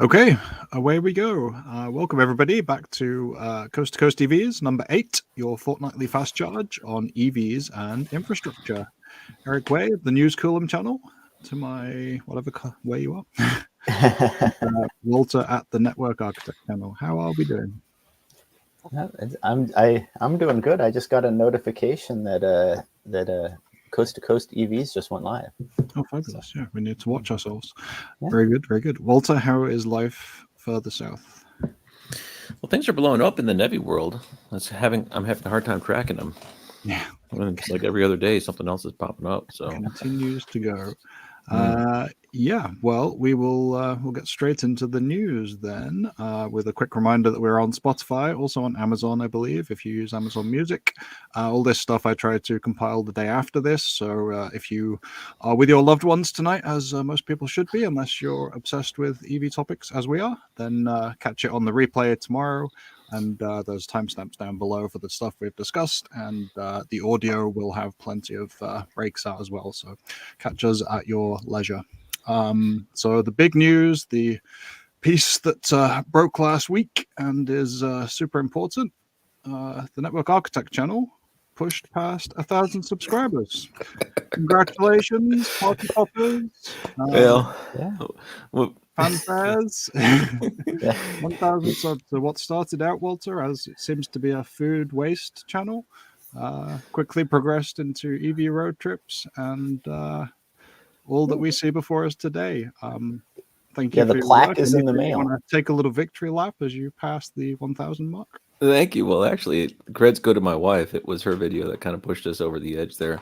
Okay, away we go. Welcome everybody back to Coast to Coast EVs number 8, your fortnightly fast charge on EVs and infrastructure. Eric Way, the News Coolum channel, to my where you are. Walter at the Network Architect channel. How are we doing? I'm doing good. I just got a notification that Coast to Coast EVs just went live. Oh, fabulous! So. Yeah, we need to watch ourselves. Yeah. Very good, very good. Walter, how is life further south? Well, things are blowing up in the NEVI world. I'm having a hard time tracking them. Yeah, it's like every other day something else is popping up. So continues to go. Yeah, well, we'll get straight into the news then, with a quick reminder that we're on Spotify, also on Amazon, I believe, if you use Amazon Music. All this stuff I try to compile the day after this, so if you are with your loved ones tonight, as most people should be, unless you're obsessed with EV topics as we are, then catch it on the replay tomorrow. And there's timestamps down below for the stuff we've discussed, and the audio will have plenty of breaks out as well, so catch us at your leisure. So the big news, the piece that broke last week and is super important, the Network Architect channel pushed past 1,000 subscribers. Congratulations, party poppers. Well, fanfares. 1,000 subs. So what started out, Walter, as it seems to be a food waste channel, quickly progressed into EV road trips and all that we see before us today. Thank you. Yeah, the plaque is in the mail. You want to take a little victory lap as you pass the 1,000 mark? Thank you. Well, actually, creds go to my wife. It was her video that kind of pushed us over the edge there.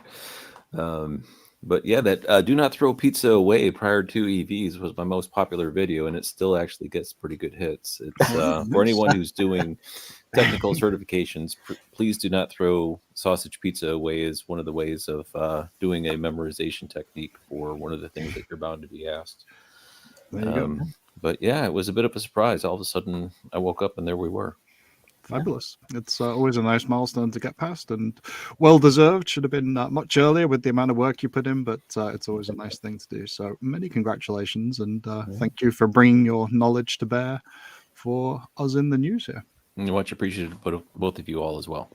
But yeah, that do not throw pizza away prior to EVs was my most popular video, and it still actually gets pretty good hits. It's for anyone who's doing technical certifications, please do not throw sausage pizza away is one of the ways of doing a memorization technique for one of the things that you're bound to be asked. There you go. But yeah, it was a bit of a surprise. All of a sudden, I woke up and there we were. Fabulous. It's always a nice milestone to get past, and well-deserved. Should have been much earlier with the amount of work you put in, but it's always a nice thing to do. So many congratulations, and thank you for bringing your knowledge to bear for us in the news here. Much appreciated, both of you all as well.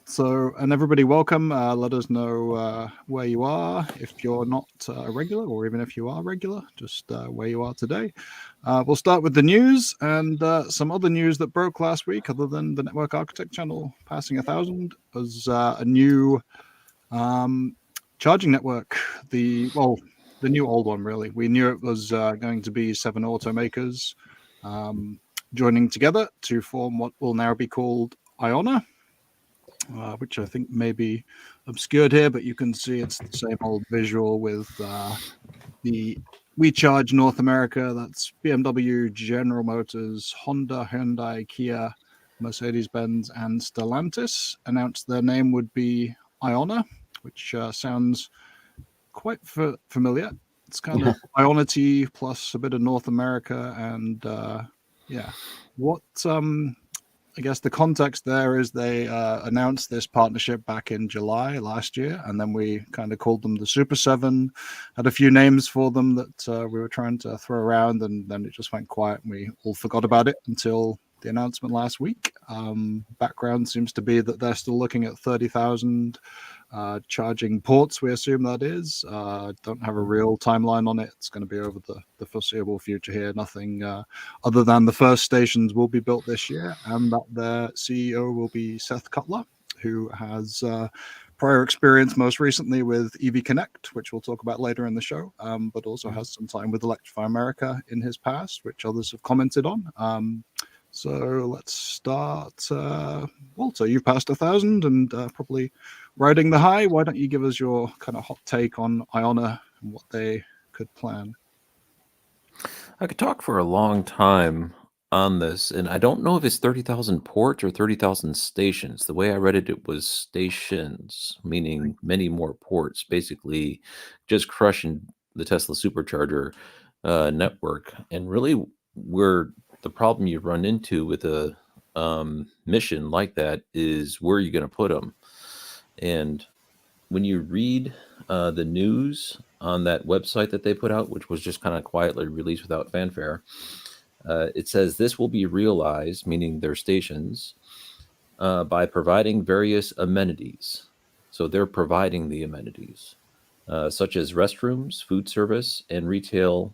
So, and everybody, welcome. Let us know where you are, if you're not a regular, or even if you are regular, just where you are today. We'll start with the news and some other news that broke last week, other than the Network Architect channel passing 1,000, was a new charging network. The new old one, really. We knew it was going to be 7 automakers joining together to form what will now be called IONNA. Which I think may be obscured here, but you can see it's the same old visual with the We Charge North America. That's BMW, General Motors, Honda, Hyundai, Kia, Mercedes-Benz, and Stellantis announced their name would be IONNA, which sounds quite familiar. It's kind of IONITY plus a bit of North America, and what I guess the context there is they announced this partnership back in July last year, and then we kind of called them the Super 7, had a few names for them that we were trying to throw around, and then it just went quiet and we all forgot about it until the announcement last week. Background seems to be that they're still looking at 30,000 charging ports, we assume that is. Don't have a real timeline on it. It's going to be over the foreseeable future here. Nothing other than the first stations will be built this year, and that their CEO will be Seth Cutler, who has prior experience most recently with EV Connect, which we'll talk about later in the show, but also has some time with Electrify America in his past, which others have commented on. So let's start. Walter, you passed 1,000 and probably riding the high. Why don't you give us your kind of hot take on IONNA and what they could plan? I could talk for a long time on this, and I don't know if it's 30,000 ports or 30,000 stations. The way I read it, it was stations, meaning many more ports, basically just crushing the Tesla supercharger network. And really, the problem you run into with a mission like that is where you're going to put them. And when you read the news, on that website that they put out, which was just kind of quietly released without fanfare. It says this will be realized, meaning their stations, by providing various amenities. So they're providing the amenities, such as restrooms, food service, and retail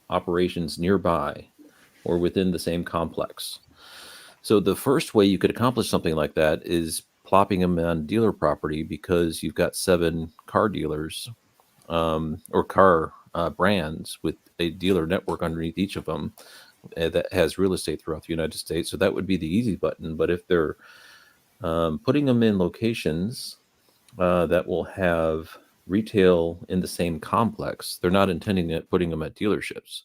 operations nearby or within the same complex. So the first way you could accomplish something like that is plopping them on dealer property, because you've got 7 car dealers or car brands with a dealer network underneath each of them that has real estate throughout the United States. So that would be the easy button. But if they're putting them in locations that will have retail in the same complex, they're not intending at putting them at dealerships.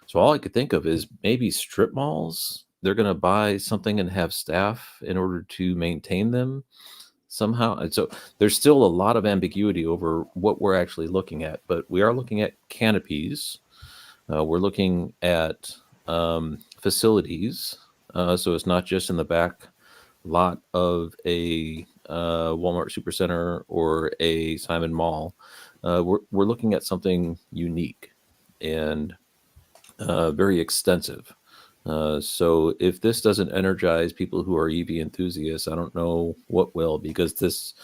So all I could think of is maybe strip malls. They're going to buy something and have staff in order to maintain them somehow. And so there's still a lot of ambiguity over what we're actually looking at, but we are looking at canopies. We're looking at facilities. So it's not just in the back lot of a Walmart Supercenter or a Simon Mall. We're looking at something unique and very extensive. So if this doesn't energize people who are EV enthusiasts, I don't know what will, because this,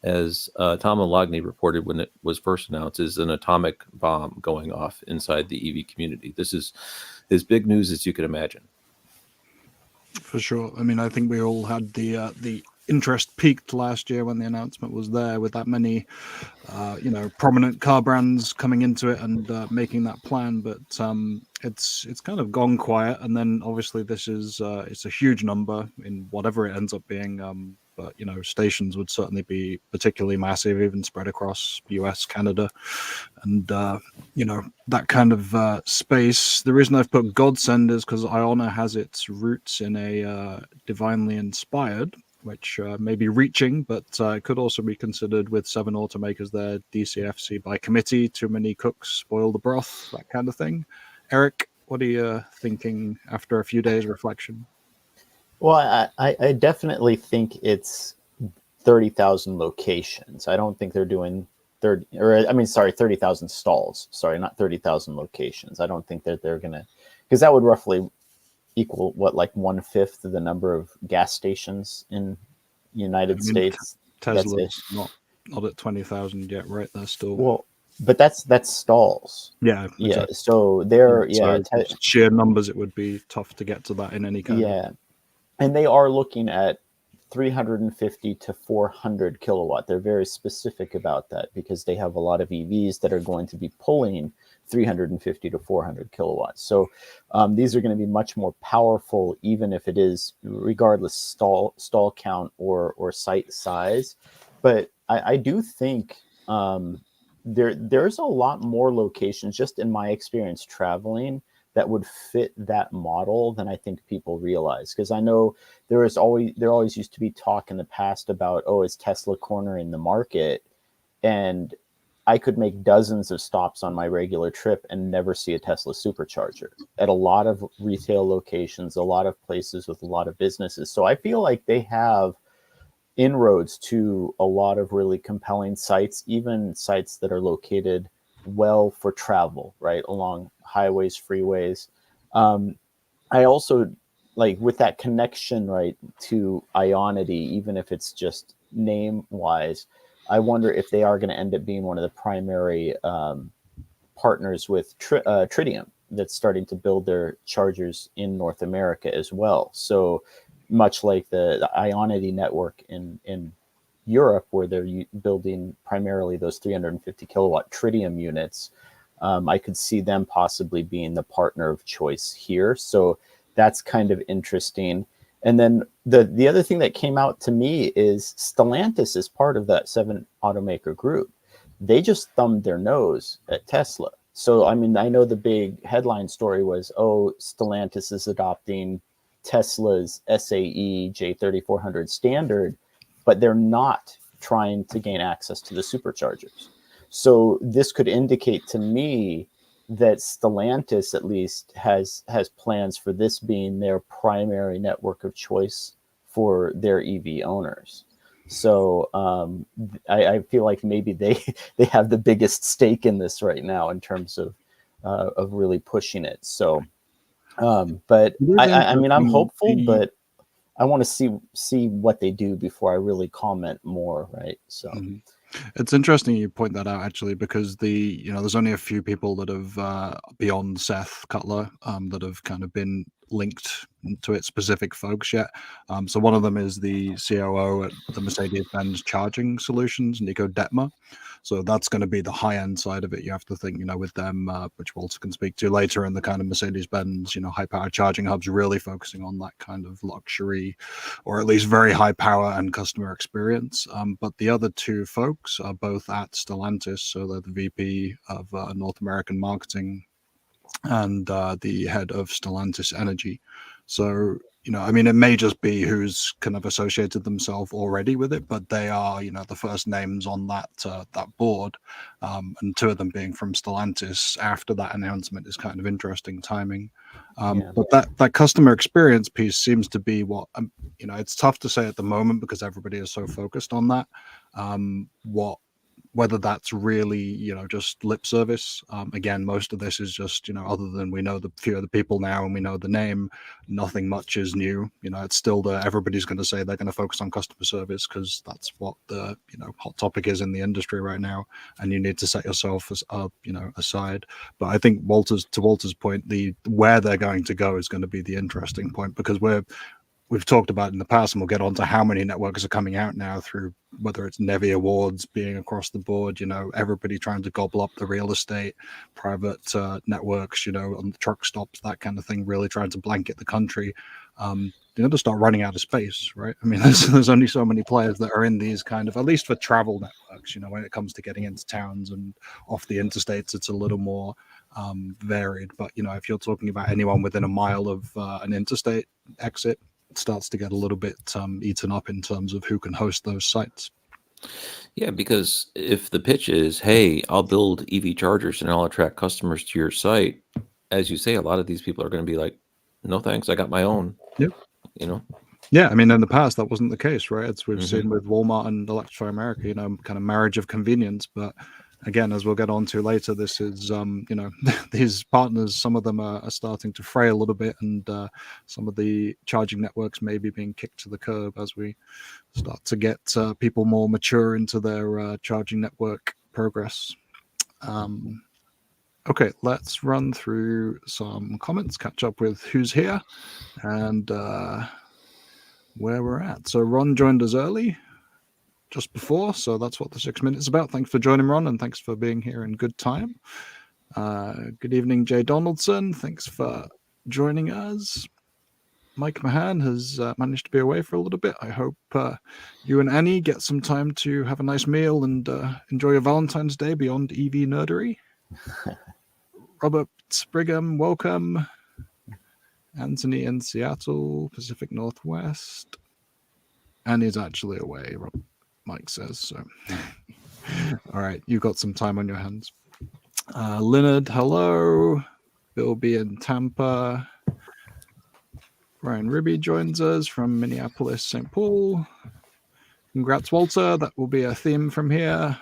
as Tom Malagney reported when it was first announced, is an atomic bomb going off inside the EV community. This is as big news as you could imagine. For sure. I mean, I think we all had the interest peaked last year when the announcement was there, with that many, prominent car brands coming into it and making that plan. But it's kind of gone quiet. And then obviously this is it's a huge number in whatever it ends up being. But stations would certainly be particularly massive, even spread across US, Canada, and that kind of space. The reason I've put Godsend is because IONNA has its roots in a divinely inspired, which may be reaching, but it could also be considered with 7 automakers there, DCFC by committee, too many cooks spoil the broth, that kind of thing. Eric, what are you thinking after a few days reflection? Well, I definitely think it's 30,000 locations. I don't think they're doing 30,000 stalls. Sorry, not 30,000 locations. I don't think that they're going to, because that would roughly equal like 1/5 of the number of gas stations in United States. Tesla's not at 20,000 yet, right? They're still but that's stalls. Yeah, exactly. So they're sheer numbers. It would be tough to get to that in any kind of. And they are looking at 350 to 400 kilowatt. They're very specific about that because they have a lot of EVs that are going to be pulling 350 to 400 kilowatts. So these are going to be much more powerful, even if it is regardless stall count or site size. But I do think there's a lot more locations, just in my experience traveling, that would fit that model than I think people realize. Because I know there always used to be talk in the past about, is Tesla cornering the market? And I could make dozens of stops on my regular trip and never see a Tesla supercharger at a lot of retail locations, a lot of places with a lot of businesses. So I feel like they have inroads to a lot of really compelling sites, even sites that are located well for travel, right, along highways, freeways. I also, like, with that connection, right, to IONITY, even if it's just name wise, I wonder if they are going to end up being one of the primary partners with Tritium, that's starting to build their chargers in North America as well. So much like the IONITY network in Europe, where they're building primarily those 350 kilowatt Tritium units, I could see them possibly being the partner of choice here. So that's kind of interesting. And then the other thing that came out to me is Stellantis is part of that 7 automaker group. They just thumbed their nose at Tesla. So, I mean, I know the big headline story was, Stellantis is adopting Tesla's SAE J3400 standard, but they're not trying to gain access to the superchargers. So this could indicate to me that Stellantis at least has plans for this being their primary network of choice for their EV owners. So I feel like maybe they have the biggest stake in this right now in terms of really pushing it. So, but I mean, I'm hopeful, but I want to see what they do before I really comment more, right? So. Mm-hmm. It's interesting you point that out, actually, because there's only a few people that have beyond Seth Cutler that have kind of been linked to it, specific folks yet. So one of them is the COO at the Mercedes-Benz Charging Solutions, Nico Detmer. So that's going to be the high-end side of it. You have to think, with them, which Walter can speak to later, in the kind of Mercedes-Benz, high-power charging hubs, really focusing on that kind of luxury, or at least very high power and customer experience. But the other two folks are both at Stellantis, so they're the VP of North American marketing and the head of Stellantis Energy. So, I mean, it may just be who's kind of associated themselves already with it, but they are, the first names on that board, and two of them being from Stellantis after that announcement is kind of interesting timing. But that customer experience piece seems to be what, it's tough to say at the moment because everybody is so focused on that. Whether that's really, just lip service. Again, most of this is just, other than we know the few of the people now and we know the name, nothing much is new. It's still everybody's going to say they're going to focus on customer service because that's what the, hot topic is in the industry right now. And you need to set yourself aside. But I think to Walter's point, where they're going to go is going to be the interesting point, because we've talked about in the past, and we'll get on to how many networks are coming out now through whether it's NEVI awards being across the board, everybody trying to gobble up the real estate, private networks, on the truck stops, that kind of thing, really trying to blanket the country. To start running out of space, right? I mean, there's only so many players that are in these kind of, at least for travel networks, when it comes to getting into towns and off the interstates, it's a little more varied. But, if you're talking about anyone within a mile of an interstate exit, starts to get a little bit eaten up in terms of who can host those sites. Yeah, because if the pitch is, hey, I'll build EV chargers and I'll attract customers to your site, as you say, a lot of these people are going to be like, no thanks, I got my own. Yep. Yeah, I mean, in the past that wasn't the case, right? As we've seen with Walmart and Electrify America, kind of marriage of convenience. But again, as we'll get on to later, this is, these partners, some of them are starting to fray a little bit, and some of the charging networks may be being kicked to the curb as we start to get people more mature into their charging network progress. Okay, let's run through some comments, catch up with who's here and where we're at. So Ron joined us early, just before, so that's what the 6 minutes is about. Thanks for joining, Ron, and thanks for being here in good time. Good evening, Jay Donaldson. Thanks for joining us. Mike Mahan has managed to be away for a little bit. I hope you and Annie get some time to have a nice meal and enjoy your Valentine's Day beyond EV nerdery. Robert Brigham, welcome. Anthony in Seattle, Pacific Northwest. Annie's actually away, Mike says. So, all right, you've got some time on your hands. Leonard, hello. Bill B in Tampa. Ryan Ribby joins us from Minneapolis, St. Paul. Congrats, Walter. That will be a theme from here.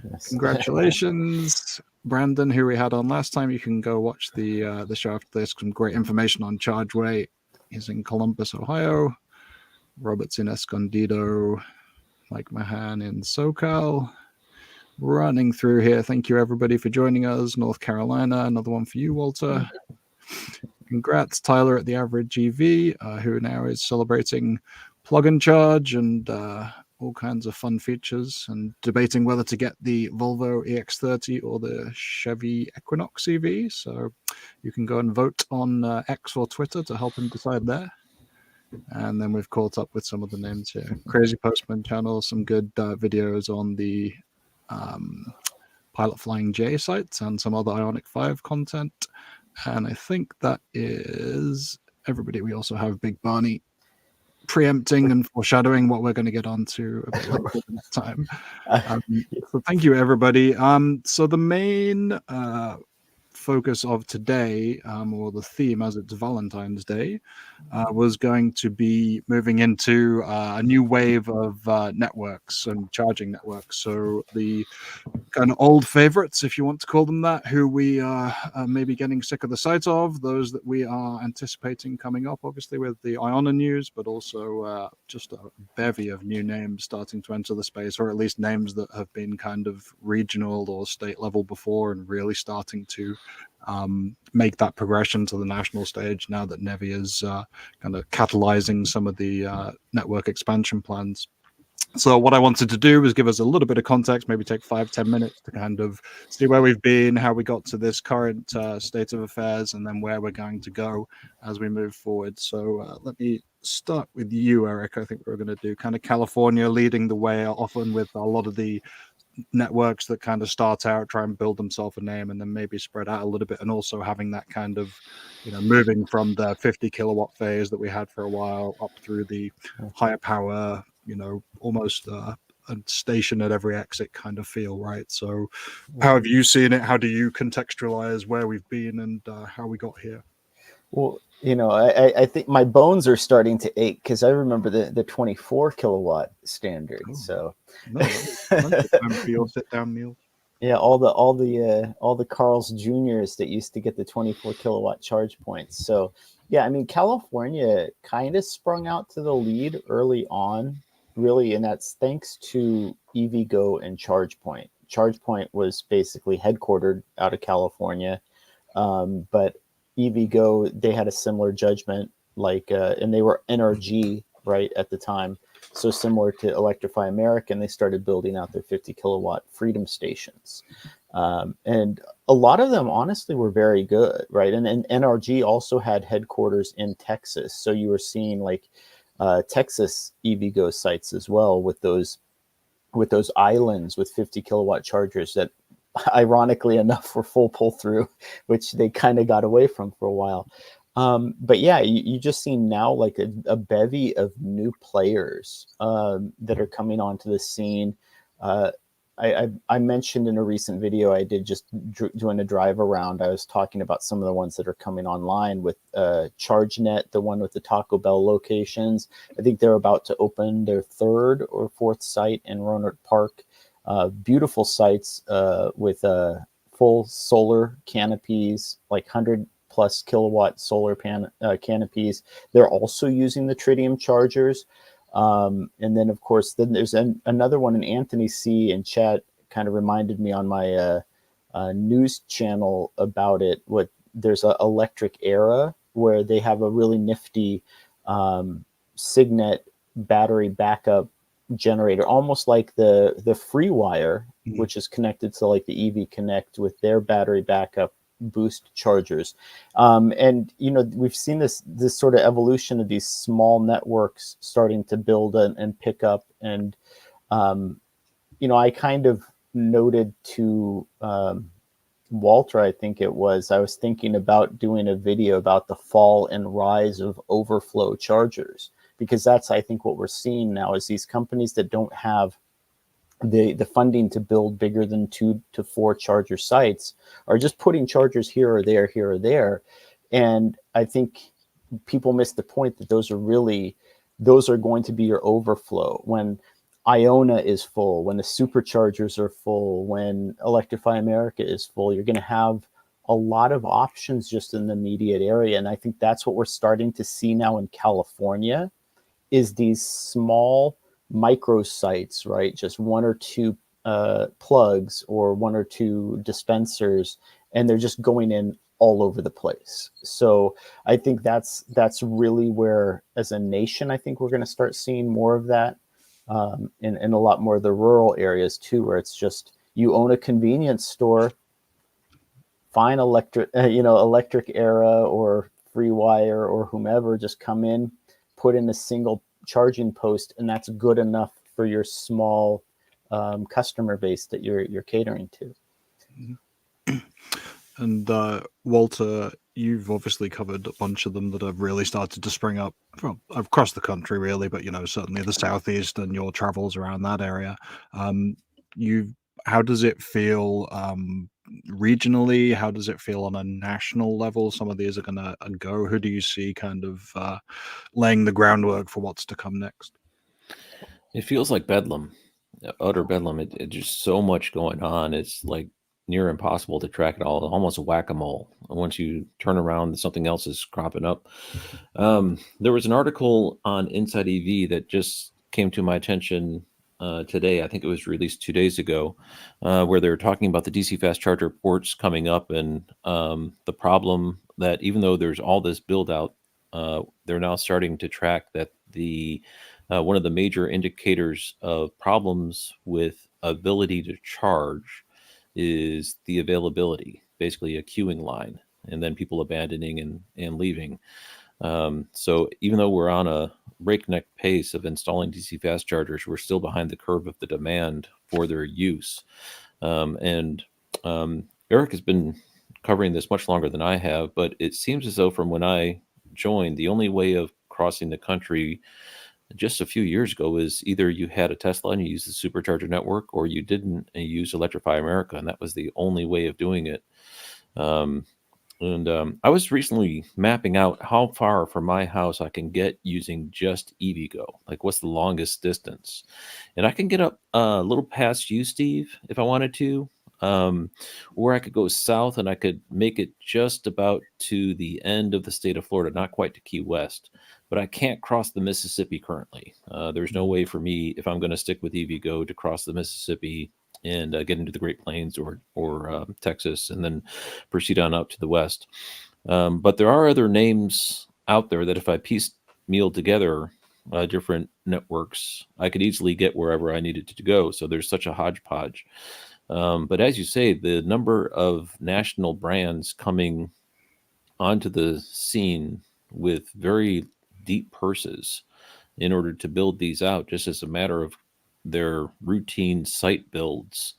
Yes. Congratulations. Brandon, who we had on last time, you can go watch the show after this. Some great information on ChargeWay. He's in Columbus, Ohio. Robert's in Escondido. Mike Mahan in SoCal. Running through here. Thank you, everybody, for joining us. North Carolina, another one for you, Walter. Congrats, Tyler at the Average EV, who now is celebrating plug and charge and all kinds of fun features, and debating whether to get the Volvo EX30 or the Chevy Equinox EV. So you can go and vote on X or Twitter to help him decide there. And then we've caught up with some of the names here. Crazy Postman channel, some good videos on the Pilot Flying J sites and some other Ioniq 5 content. And I think that is everybody. We also have Big Barney preempting and foreshadowing what we're going to get onto a bit later next time. So thank you, everybody. So the main focus of today, or the theme as it's Valentine's Day, was going to be moving into a new wave of networks and charging networks. So the kind of old favorites, if you want to call them that, who we are maybe getting sick of the sight of, those that we are anticipating coming up, obviously with the IONNA news, but also just a bevy of new names starting to enter the space, or at least names that have been kind of regional or state level before and really starting to make that progression to the national stage now that NEVI is kind of catalyzing some of the network expansion plans. So what I wanted to do was give us a little bit of context, maybe take 5-10 minutes to kind of see where we've been, how we got to this current state of affairs, and then where we're going to go as we move forward. So let me start with you, Eric. I think we're going to do kind of California leading the way, often with a lot of the networks that kind of start out, try and build themselves a name, and then maybe spread out a little bit, and also having that kind of, moving from the 50 kilowatt phase that we had for a while up through the higher power, almost a station at every exit kind of feel, right? So how have you seen it? How do you contextualize where we've been and how we got here? Well, I think my bones are starting to ache because I remember the 24 kilowatt standard. Oh, so no, time for your sit down meal. Yeah, all the Carl's Juniors that used to get the 24 kilowatt charge points. So yeah, I mean, California kind of sprung out to the lead early on, really, and that's thanks to EVgo and ChargePoint. ChargePoint was basically headquartered out of California, but EVgo, they had a similar judgment, and they were NRG, right, at the time. So similar to Electrify America, and they started building out their 50 kilowatt Freedom stations. And a lot of them, honestly, were very good, right? And NRG also had headquarters in Texas. So you were seeing Texas EVgo sites as well with those islands with 50 kilowatt chargers that, ironically enough, were full pull through, which they kind of got away from for a while. But yeah, you just see now a bevy of new players that are coming onto the scene. I mentioned in a recent video I did just doing a drive around, I was talking about some of the ones that are coming online with ChargeNet, the one with the Taco Bell locations. I think they're about to open their 3rd or 4th site in Roanoke Park. Beautiful sites with full solar canopies, 100+ kilowatt solar canopies. They're also using the tritium chargers. And then, of course, there's another one in Anthony C. in chat kind of reminded me on my news channel about it. There's a Electric Era where they have a really nifty Signet battery backup generator, almost like the FreeWire, which is connected to the EV Connect with their battery backup boost chargers. And we've seen this sort of evolution of these small networks starting to build and pick up. And I kind of noted to Walter, I think it was, I was thinking about doing a video about the fall and rise of overflow chargers, because that's, I think, what we're seeing now is these companies that don't have the funding to build bigger than 2 to 4 charger sites are just putting chargers here or there. And I think people miss the point that those are going to be your overflow. When IONNA is full, when the superchargers are full, when Electrify America is full, you're going to have a lot of options just in the immediate area. And I think that's what we're starting to see now in California is these small micro sites, right? Just 1 or 2 plugs or 1 or 2 dispensers, and they're just going in all over the place. So I think that's really where, as a nation, I think we're going to start seeing more of that in a lot more of the rural areas too, where it's just you own a convenience store, find Electric Era or FreeWire or whomever, just come in, put in a single charging post, and that's good enough for your small customer base that you're catering to. And Walter, you've obviously covered a bunch of them that have really started to spring up across the country, really, but certainly the southeast and your travels around that area. How does it feel regionally? How does it feel on a national level? Some of these are going to go. Who do you see kind of laying the groundwork for what's to come next? It feels like bedlam, utter bedlam. It just so much going on. It's like near impossible to track it all. Almost whack-a-mole. Once you turn around, something else is cropping up. There was an article on Inside EV that just came to my attention today. I think it was released 2 days ago, where they were talking about the DC fast charger ports coming up and the problem that even though there's all this build out, they're now starting to track that the one of the major indicators of problems with ability to charge is the availability, basically a queuing line, and then people abandoning and leaving. So even though we're on a breakneck pace of installing DC fast chargers, we're still behind the curve of the demand for their use. And Eric has been covering this much longer than I have, but it seems as though from when I joined, the only way of crossing the country just a few years ago is either you had a Tesla and you used the supercharger network, or you didn't and you used Electrify America, and that was the only way of doing it. I was recently mapping out how far from my house I can get using just EVgo. Like, what's the longest distance? And I can get up a little past you, Steve, if I wanted to. Or I could go south and I could make it just about to the end of the state of Florida, not quite to Key West. But I can't cross the Mississippi currently. There's no way for me, if I'm going to stick with EVgo, to cross the Mississippi and get into the Great Plains or Texas and then proceed on up to the west. But there are other names out there that if I piecemeal together different networks, I could easily get wherever I needed to go. So there's such a hodgepodge. But as you say, the number of national brands coming onto the scene with very deep purses in order to build these out, just as a matter of their routine site builds,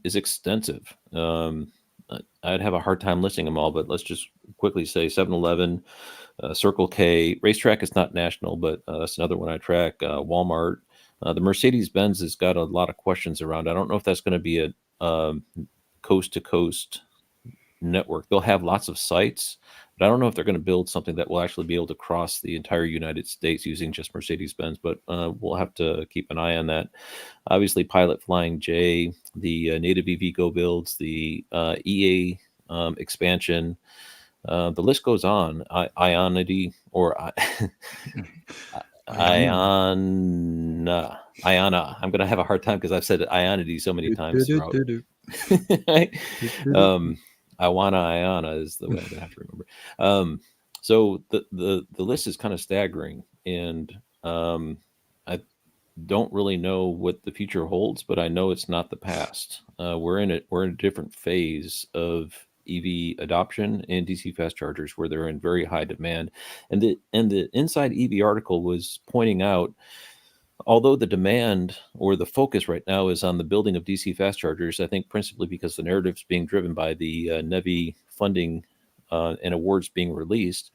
is extensive. I'd have a hard time listing them all, but let's just quickly say 7-Eleven, Circle K, Racetrack is not national, but that's another one I track, Walmart. The Mercedes-Benz has got a lot of questions around. I don't know if that's going to be a coast-to-coast network. They'll have lots of sites, but I don't know if they're going to build something that will actually be able to cross the entire United States using just Mercedes-Benz, but we'll have to keep an eye on that. Obviously, Pilot Flying J, the native EVgo builds, the EA expansion, the list goes on. IONITY or IONNA. I'm going to have a hard time because I've said IONITY so many times throughout. IONNA is the way I'm going to have to remember. So the list is kind of staggering, and I don't really know what the future holds, but I know it's not the past. We're in a different phase of EV adoption and DC fast chargers where they're in very high demand. And the Inside EV article was pointing out, although the demand or the focus right now is on the building of DC fast chargers, I think principally because the narrative's being driven by the NEVI funding and awards being released,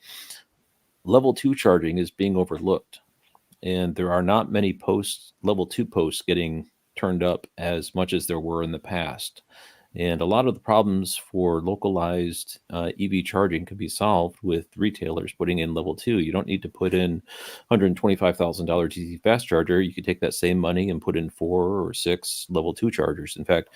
level 2 charging is being overlooked. And there are not many level 2 posts getting turned up as much as there were in the past. And a lot of the problems for localized EV charging can be solved with retailers putting in level 2. You don't need to put in $125,000 DC fast charger. You could take that same money and put in 4 or 6 level 2 chargers. In fact,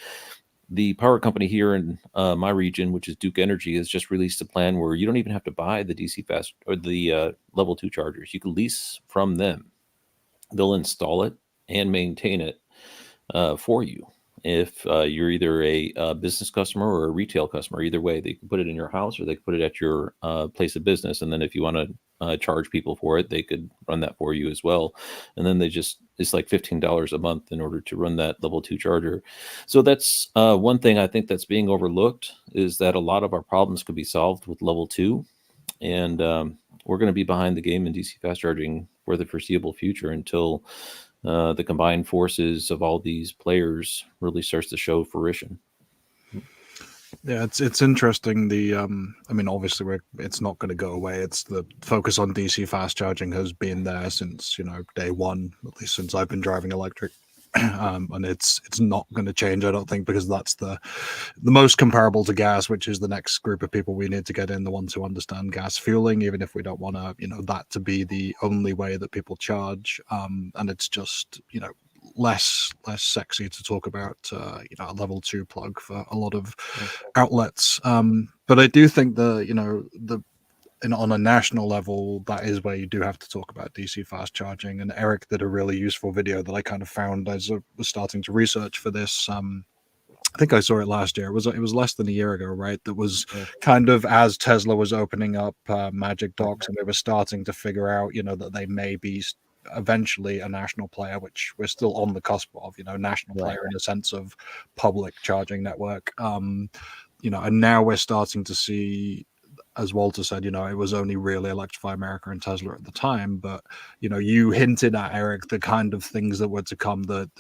the power company here in my region, which is Duke Energy, has just released a plan where you don't even have to buy the DC fast or the level 2 chargers. You can lease from them. They'll install it and maintain it for you. If you're either a business customer or a retail customer, either way, they can put it in your house or they can put it at your place of business. And then if you want to charge people for it, they could run that for you as well. And then it's like $15 a month in order to run that level 2 charger. So that's one thing I think that's being overlooked, is that a lot of our problems could be solved with level 2. And we're going to be behind the game in DC fast charging for the foreseeable future until the combined forces of all these players really starts to show fruition. Yeah, it's interesting. I mean, obviously, it's not going to go away. It's the focus on DC fast charging has been there since day one, at least since I've been driving electric. and it's not going to change, I don't think, because that's the most comparable to gas, which is the next group of people we need to get in, the ones who understand gas fueling, even if we don't want to, that to be the only way that people charge. And it's just, less sexy to talk about, a level 2 plug for a lot of outlets. But I do think on a national level, that is where you do have to talk about DC fast charging. And Eric did a really useful video that I kind of found as I was starting to research for this. I think I saw it last year. It was less than a year ago, right? That was kind of as Tesla was opening up Magic Docks, and they were starting to figure out, that they may be eventually a national player, which we're still on the cusp of, national player in a sense of public charging network. And now we're starting to see, as Walter said, it was only really Electrify America and Tesla at the time, but you hinted at, Eric, the kind of things that were to come, that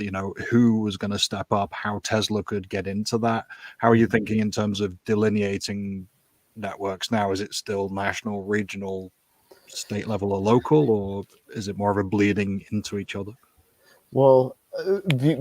who was going to step up, how Tesla could get into that. How are you thinking in terms of delineating networks now? Is it still national, regional, state level, or local, or is it more of a bleeding into each other? Well,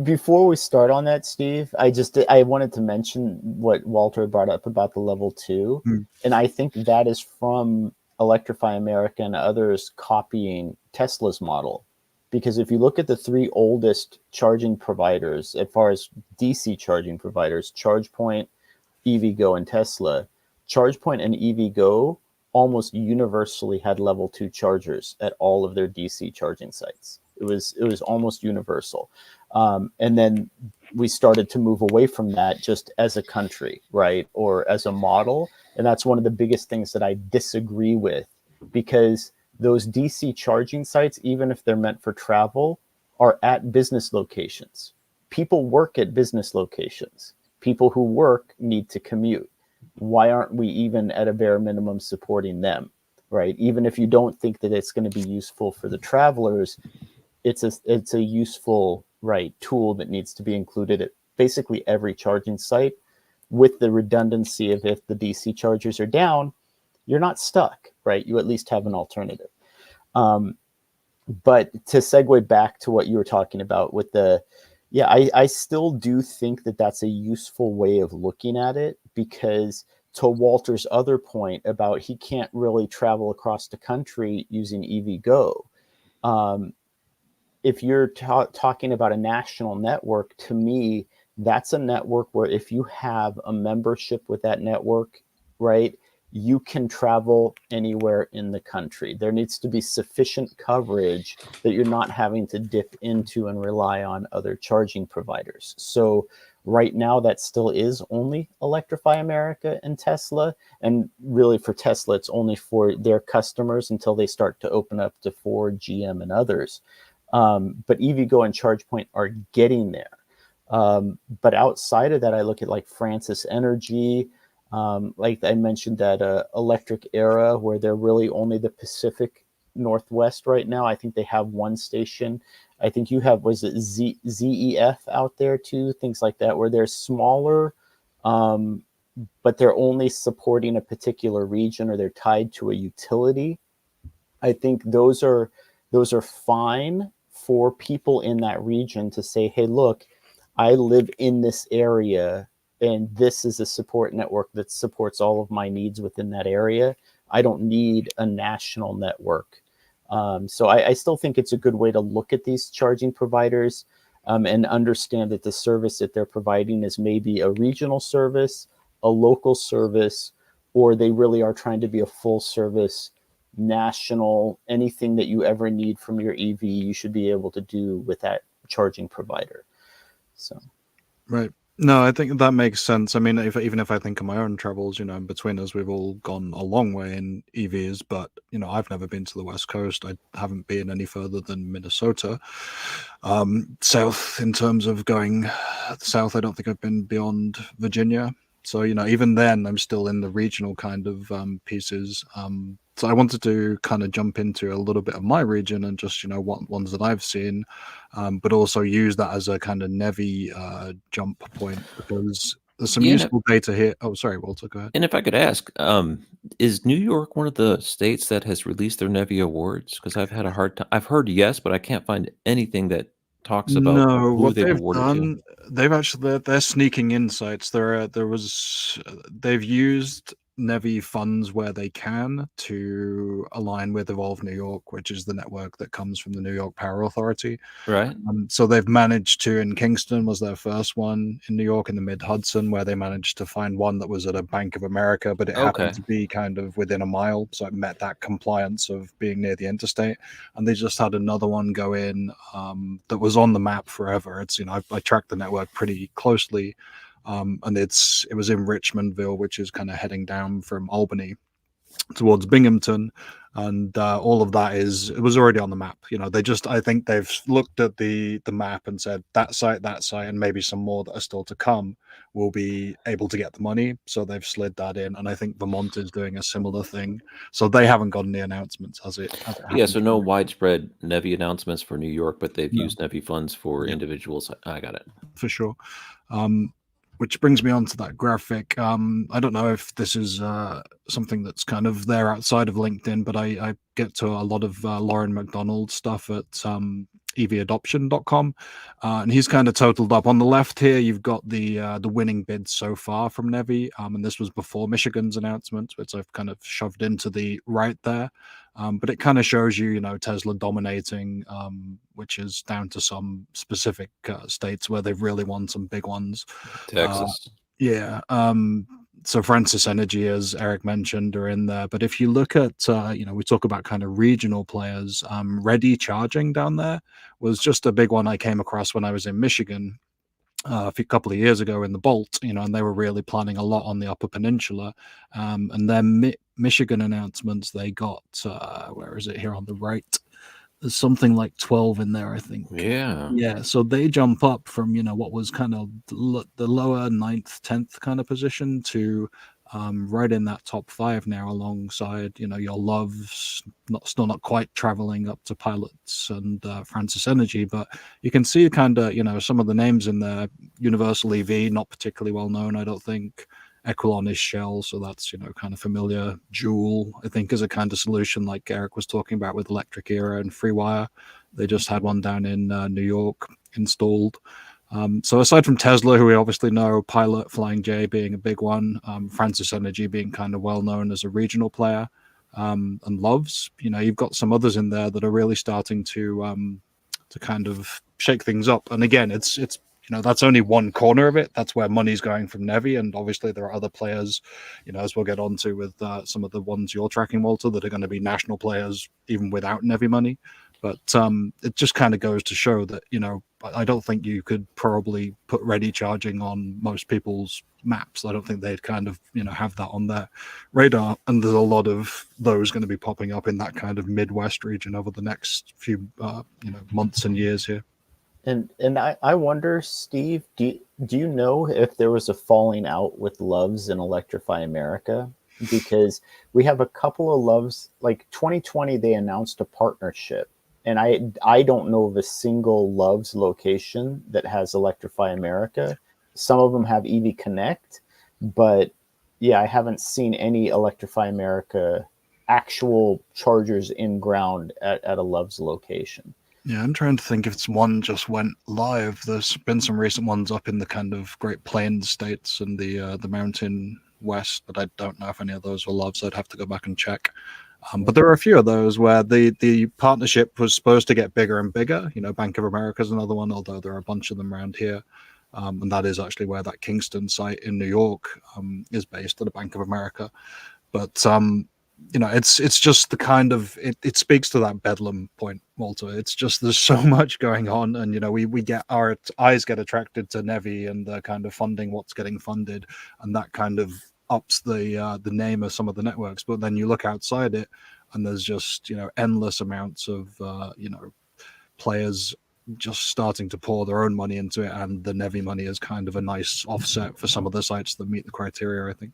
before we start on that, Steve, I wanted to mention what Walter brought up about the level 2, and I think that is from Electrify America and others copying Tesla's model. Because if you look at the 3 oldest charging providers, as far as DC charging providers, ChargePoint, EVgo, and Tesla, ChargePoint and EVgo almost universally had level 2 chargers at all of their DC charging sites. It was almost universal. And then we started to move away from that just as a country, right? Or as a model. And that's one of the biggest things that I disagree with, because those DC charging sites, even if they're meant for travel, are at business locations. People work at business locations. People who work need to commute. Why aren't we even at a bare minimum supporting them, right? Even if you don't think that it's going to be useful for the travelers, it's a useful, right, tool that needs to be included at basically every charging site, with the redundancy of, if the DC chargers are down, you're not stuck, right? You at least have an alternative. But to segue back to what you were talking about with I still do think that that's a useful way of looking at it, because to Walter's other point about he can't really travel across the country using EVgo. If you're talking about a national network, to me, that's a network where if you have a membership with that network, right, you can travel anywhere in the country. There needs to be sufficient coverage that you're not having to dip into and rely on other charging providers. So right now, that still is only Electrify America and Tesla. And really for Tesla, it's only for their customers until they start to open up to Ford, GM, and others. But EVgo and ChargePoint are getting there. But outside of that, I look at like Francis Energy, like I mentioned that Electric Era, where they're really only the Pacific Northwest right now. I think they have one station. I think you have, was it ZEF out there too? Things like that, where they're smaller, but they're only supporting a particular region, or they're tied to a utility. I think those are fine for people in that region to say, hey, look, I live in this area, and this is a support network that supports all of my needs within that area. I don't need a national network. So I still think it's a good way to look at these charging providers and understand that the service that they're providing is maybe a regional service, a local service, or they really are trying to be a full service national. Anything that you ever need from your EV, you should be able to do with that charging provider. So, right. No, I think that makes sense. I mean, even if I think of my own travels, between us, we've all gone a long way in EVs, but, I've never been to the West Coast. I haven't been any further than Minnesota. South, in terms of going south, I don't think I've been beyond Virginia. So, even then, I'm still in the regional kind of pieces. So I wanted to kind of jump into a little bit of my region and just, what ones that I've seen, but also use that as a kind of NEVI jump point, because there's some useful data here. Oh, sorry, Walter, go ahead. And if I could ask, is New York one of the states that has released their NEVI awards? Because I've had a hard time. I've heard yes, but I can't find anything that talks about No, who what they've they've awarded done, they've actually they're sneaking insights. They've used NEVI funds where they can to align with Evolve New York, which is the network that comes from the New York Power Authority. to, right? So they've managed to, in Kingston was their first one, in New York in the mid Hudson, where they managed to find one that was at a Bank of America, but it happened Okay. to be kind of within a mile, so it met that compliance of being near the interstate. And they just had another one go in that was on the map forever. It's, you know, I tracked the network pretty closely, and it was in Richmondville, which is kind of heading down from Albany towards Binghamton, and all of that it was already on the map. You know, I think they've looked at the map and said that site, and maybe some more that are still to come will be able to get the money, so they've slid that in. And I think Vermont is doing a similar thing, so they haven't got any announcements as it Yeah, so happens. no widespread NEVI announcements for New York, but they've No. used NEVI funds for Yep. individuals. I got it. For sure. Which brings me on to that graphic. I don't know if this is something that's kind of there outside of LinkedIn, but I get to a lot of Lauren McDonald stuff at evadoption.com, and he's kind of totaled up. On the left here, you've got the winning bids so far from NEVI, and this was before Michigan's announcement, which I've kind of shoved into the right there. But it kind of shows you, Tesla dominating, which is down to some specific states where they've really won some big ones. Texas. Yeah. So Francis Energy, as Eric mentioned, are in there. But if you look at, we talk about kind of regional players, Ready Charging down there was just a big one I came across when I was in Michigan a couple of years ago in the Bolt, and they were really planning a lot on the Upper Peninsula. And their Michigan announcements, they got, where is it here on the right? There's something like 12 in there, I think. Yeah, so they jump up from, what was kind of the lower 9th, 10th kind of position to right in that top 5 now, alongside, your Loves, still not quite traveling up to Pilots and Francis Energy, but you can see kind of, some of the names in there. Universal EV, not particularly well known, I don't think. Equilon is Shell, so that's kind of familiar. Joule, I think, is a kind of solution like Eric was talking about with Electric Era and FreeWire. They just had one down in New York installed. So aside from Tesla, who we obviously know, Pilot, Flying J being a big one, Francis Energy being kind of well known as a regional player, and Loves, you've got some others in there that are really starting to kind of shake things up. And again, it's that's only one corner of it. That's where money's going from NEVI, and obviously there are other players, as we'll get onto with some of the ones you're tracking, Walter, that are going to be national players even without NEVI money. But it just kind of goes to show that, I don't think you could probably put Ready Charging on most people's maps. I don't think they'd kind of, have that on their radar. And there's a lot of those going to be popping up in that kind of Midwest region over the next few, months and years here. And I wonder, Steve, do you know if there was a falling out with Loves and Electrify America? Because we have a couple of Loves, like 2020, they announced a partnership. And I don't know of a single Loves location that has Electrify America. Some of them have EV Connect, but yeah, I haven't seen any Electrify America actual chargers in ground at a Loves location. Yeah, I'm trying to think if it's one just went live. There's been some recent ones up in the kind of Great Plains states and the Mountain West, but I don't know if any of those were live, so I'd have to go back and check. But there are a few of those where the partnership was supposed to get bigger and bigger. Bank of America is another one, although there are a bunch of them around here. And that is actually where that Kingston site in New York is based, at a Bank of America. But it's just the kind of it speaks to that bedlam point, Walter. It's just there's so much going on, and we get our eyes get attracted to NEVI and the kind of funding, what's getting funded, and that kind of ups the name of some of the networks. But then you look outside it, and there's just endless amounts of players just starting to pour their own money into it, and the NEVI money is kind of a nice offset for some of the sites that meet the criteria, I think.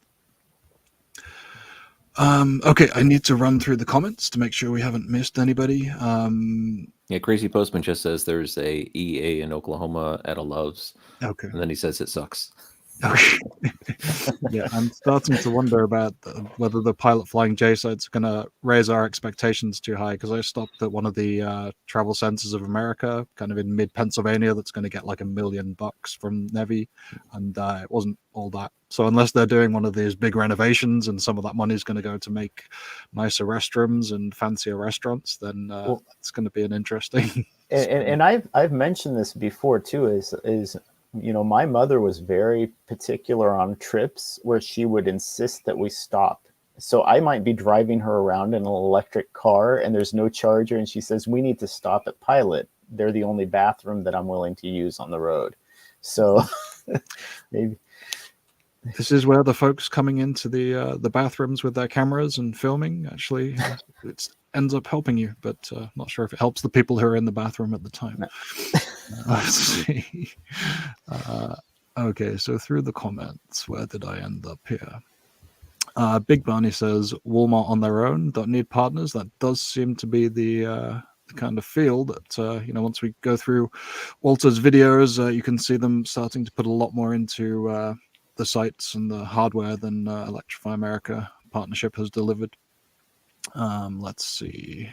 Okay, I need to run through the comments to make sure we haven't missed anybody. Yeah, Crazy Postman just says there's a EA in Oklahoma at a Loves. Okay. And then he says it sucks. Yeah, I'm starting to wonder about whether the pilot flying J sites are going to raise our expectations too high, because I stopped at one of the travel centers of America, kind of in mid Pennsylvania, that's going to get like $1 million from NEVI, and it wasn't all that. So unless they're doing one of these big renovations and some of that money is going to go to make nicer restrooms and fancier restaurants, then it's going to be an interesting. And I've mentioned this before too. Is my mother was very particular on trips where she would insist that we stop. So I might be driving her around in an electric car and there's no charger, and she says, we need to stop at Pilot. They're the only bathroom that I'm willing to use on the road. So maybe this is where the folks coming into the bathrooms with their cameras and filming actually it ends up helping you, but not sure if it helps the people who are in the bathroom at the time. No. Let's see. Okay, so through the comments, where did I end up here? Big Barney says Walmart on their own, don't need partners. That does seem to be the kind of feel that once we go through Walter's videos, you can see them starting to put a lot more into the sites and the hardware than Electrify America partnership has delivered. Let's see.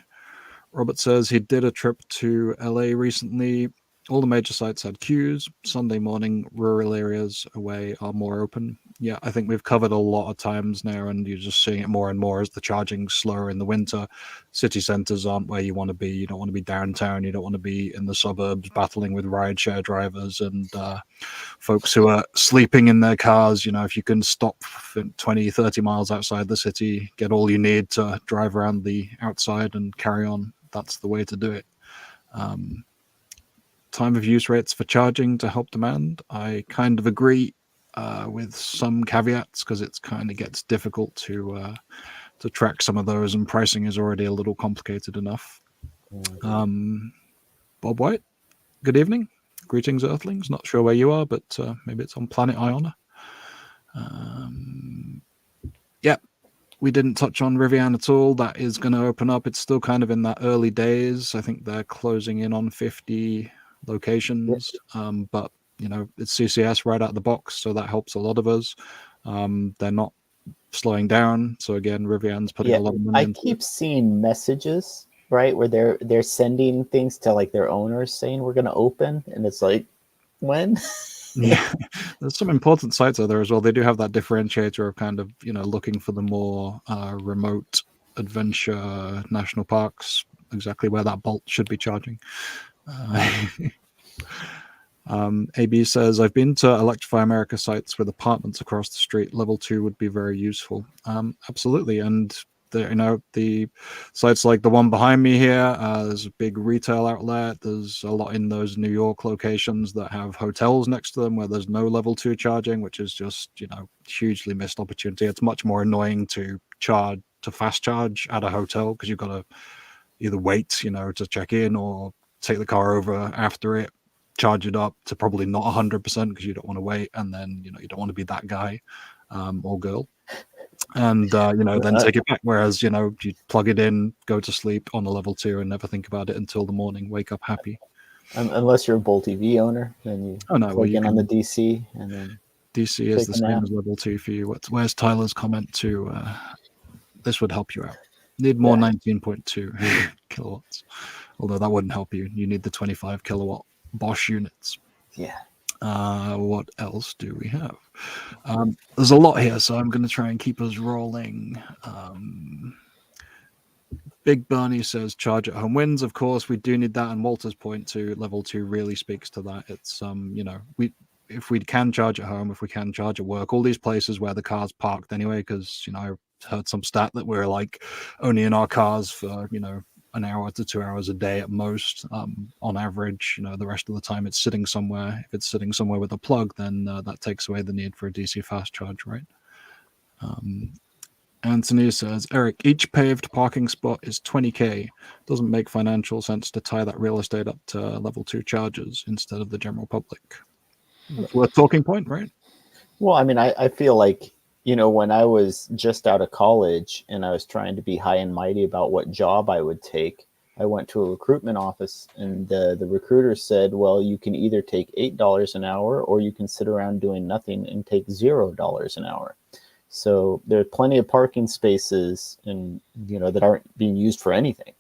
Robert says he did a trip to LA recently. All the major sites had queues. Sunday morning, rural areas away are more open. Yeah, I think we've covered a lot of times now, and you're just seeing it more and more as the charging's slower in the winter. City centers aren't where you want to be. You don't want to be downtown. You don't want to be in the suburbs battling with rideshare drivers and folks who are sleeping in their cars. If you can stop 20, 30 miles outside the city, get all you need to drive around the outside and carry on, that's the way to do it. Time of use rates for charging to help demand, I kind of agree with some caveats, because it's kind of gets difficult to track some of those, and pricing is already a little complicated enough. Bob White, good evening. Greetings, Earthlings. Not sure where you are, but maybe it's on planet IONNA. Yeah, we didn't touch on Rivian at all. That is going to open up. It's still kind of in that early days. I think they're closing in on 50 locations, but it's CCS right out of the box, so that helps a lot of us. They're not slowing down, so again, Rivian's putting a lot of money into keep seeing messages, right, where they're sending things to like their owners saying we're going to open, and it's like, when? Yeah, there's some important sites out there as well. They do have that differentiator of kind of looking for the more remote adventure national parks, exactly where that Bolt should be charging. AB says, I've been to Electrify America sites with apartments across the street. Level 2 would be very useful. Absolutely. And the sites like the one behind me here, there's a big retail outlet. There's a lot in those New York locations that have hotels next to them where there's no level 2 charging, which is just hugely missed opportunity. It's much more annoying to fast charge at a hotel, because you've got to either wait to check in or take the car over after it, charge it up to probably not 100%, because you don't want to wait, and then you don't want to be that guy or girl, and then take it back. Whereas you plug it in, go to sleep on a level 2, and never think about it until the morning, wake up happy. Unless you're a Bolt EV owner, then you plug in on the DC, and then DC is the same as level 2 for you. Where's Tyler's comment to this would help you out? Need more 19.2 kilowatts, although that wouldn't help you. You need the 25 kilowatt Bosch units. Yeah. What else do we have? There's a lot here, so I'm going to try and keep us rolling. Big Bernie says charge at home wins. Of course, we do need that, and Walter's point to level 2 really speaks to that. It's if we can charge at home, if we can charge at work, all these places where the car's parked anyway, because I've heard some stat that we're like only in our cars for an hour to 2 hours a day at most, on average. The rest of the time it's sitting somewhere. If it's sitting somewhere with a plug, then that takes away the need for a DC fast charge, right? Anthony says, Eric, each paved parking spot is 20K. Doesn't make financial sense to tie that real estate up to level 2 chargers instead of the general public. It's worth talking point, right? Well, I mean, I feel like, when I was just out of college and I was trying to be high and mighty about what job I would take, I went to a recruitment office, and the recruiter said, well, you can either take $8 an hour, or you can sit around doing nothing and take $0 an hour. So there are plenty of parking spaces, and that aren't being used for anything,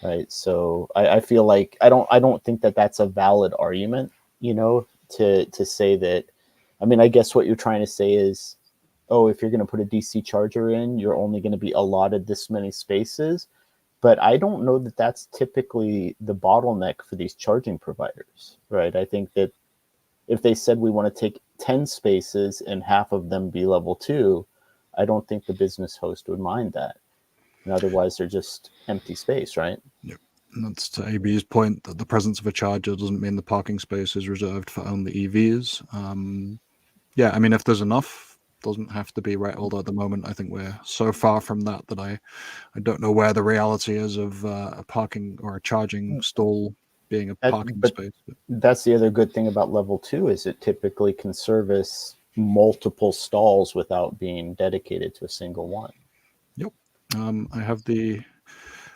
right? So I feel like I don't think that that's a valid argument, to say that. I mean, I guess what you're trying to say is, oh, if you're going to put a DC charger in, you're only going to be allotted this many spaces. But I don't know that that's typically the bottleneck for these charging providers, right? I think that if they said we want to take 10 spaces and half of them be level 2, I don't think the business host would mind that. And otherwise, they're just empty space, right? Yep. And that's to AB's point, that the presence of a charger doesn't mean the parking space is reserved for only EVs. Yeah, I mean, if there's enough, doesn't have to be, right? Although at the moment, I think we're so far from that I don't know where the reality is of a parking or a charging stall being a parking space. But that's the other good thing about level 2 is it typically can service multiple stalls without being dedicated to a single one. Yep. I have the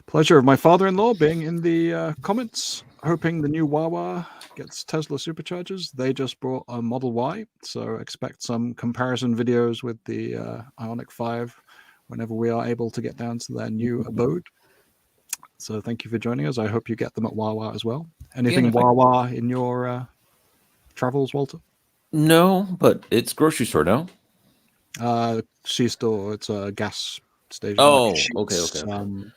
pleasure of my father-in-law being in the comments, hoping the new Wawa gets Tesla superchargers. They just brought a Model Y, so expect some comparison videos with the Ioniq 5 whenever we are able to get down to their new abode. So thank you for joining us. I hope you get them at Wawa as well. Anything Wawa in your travels, Walter? No, but it's grocery store, no? C-store. It's a gas station. Oh, like Sheets, okay.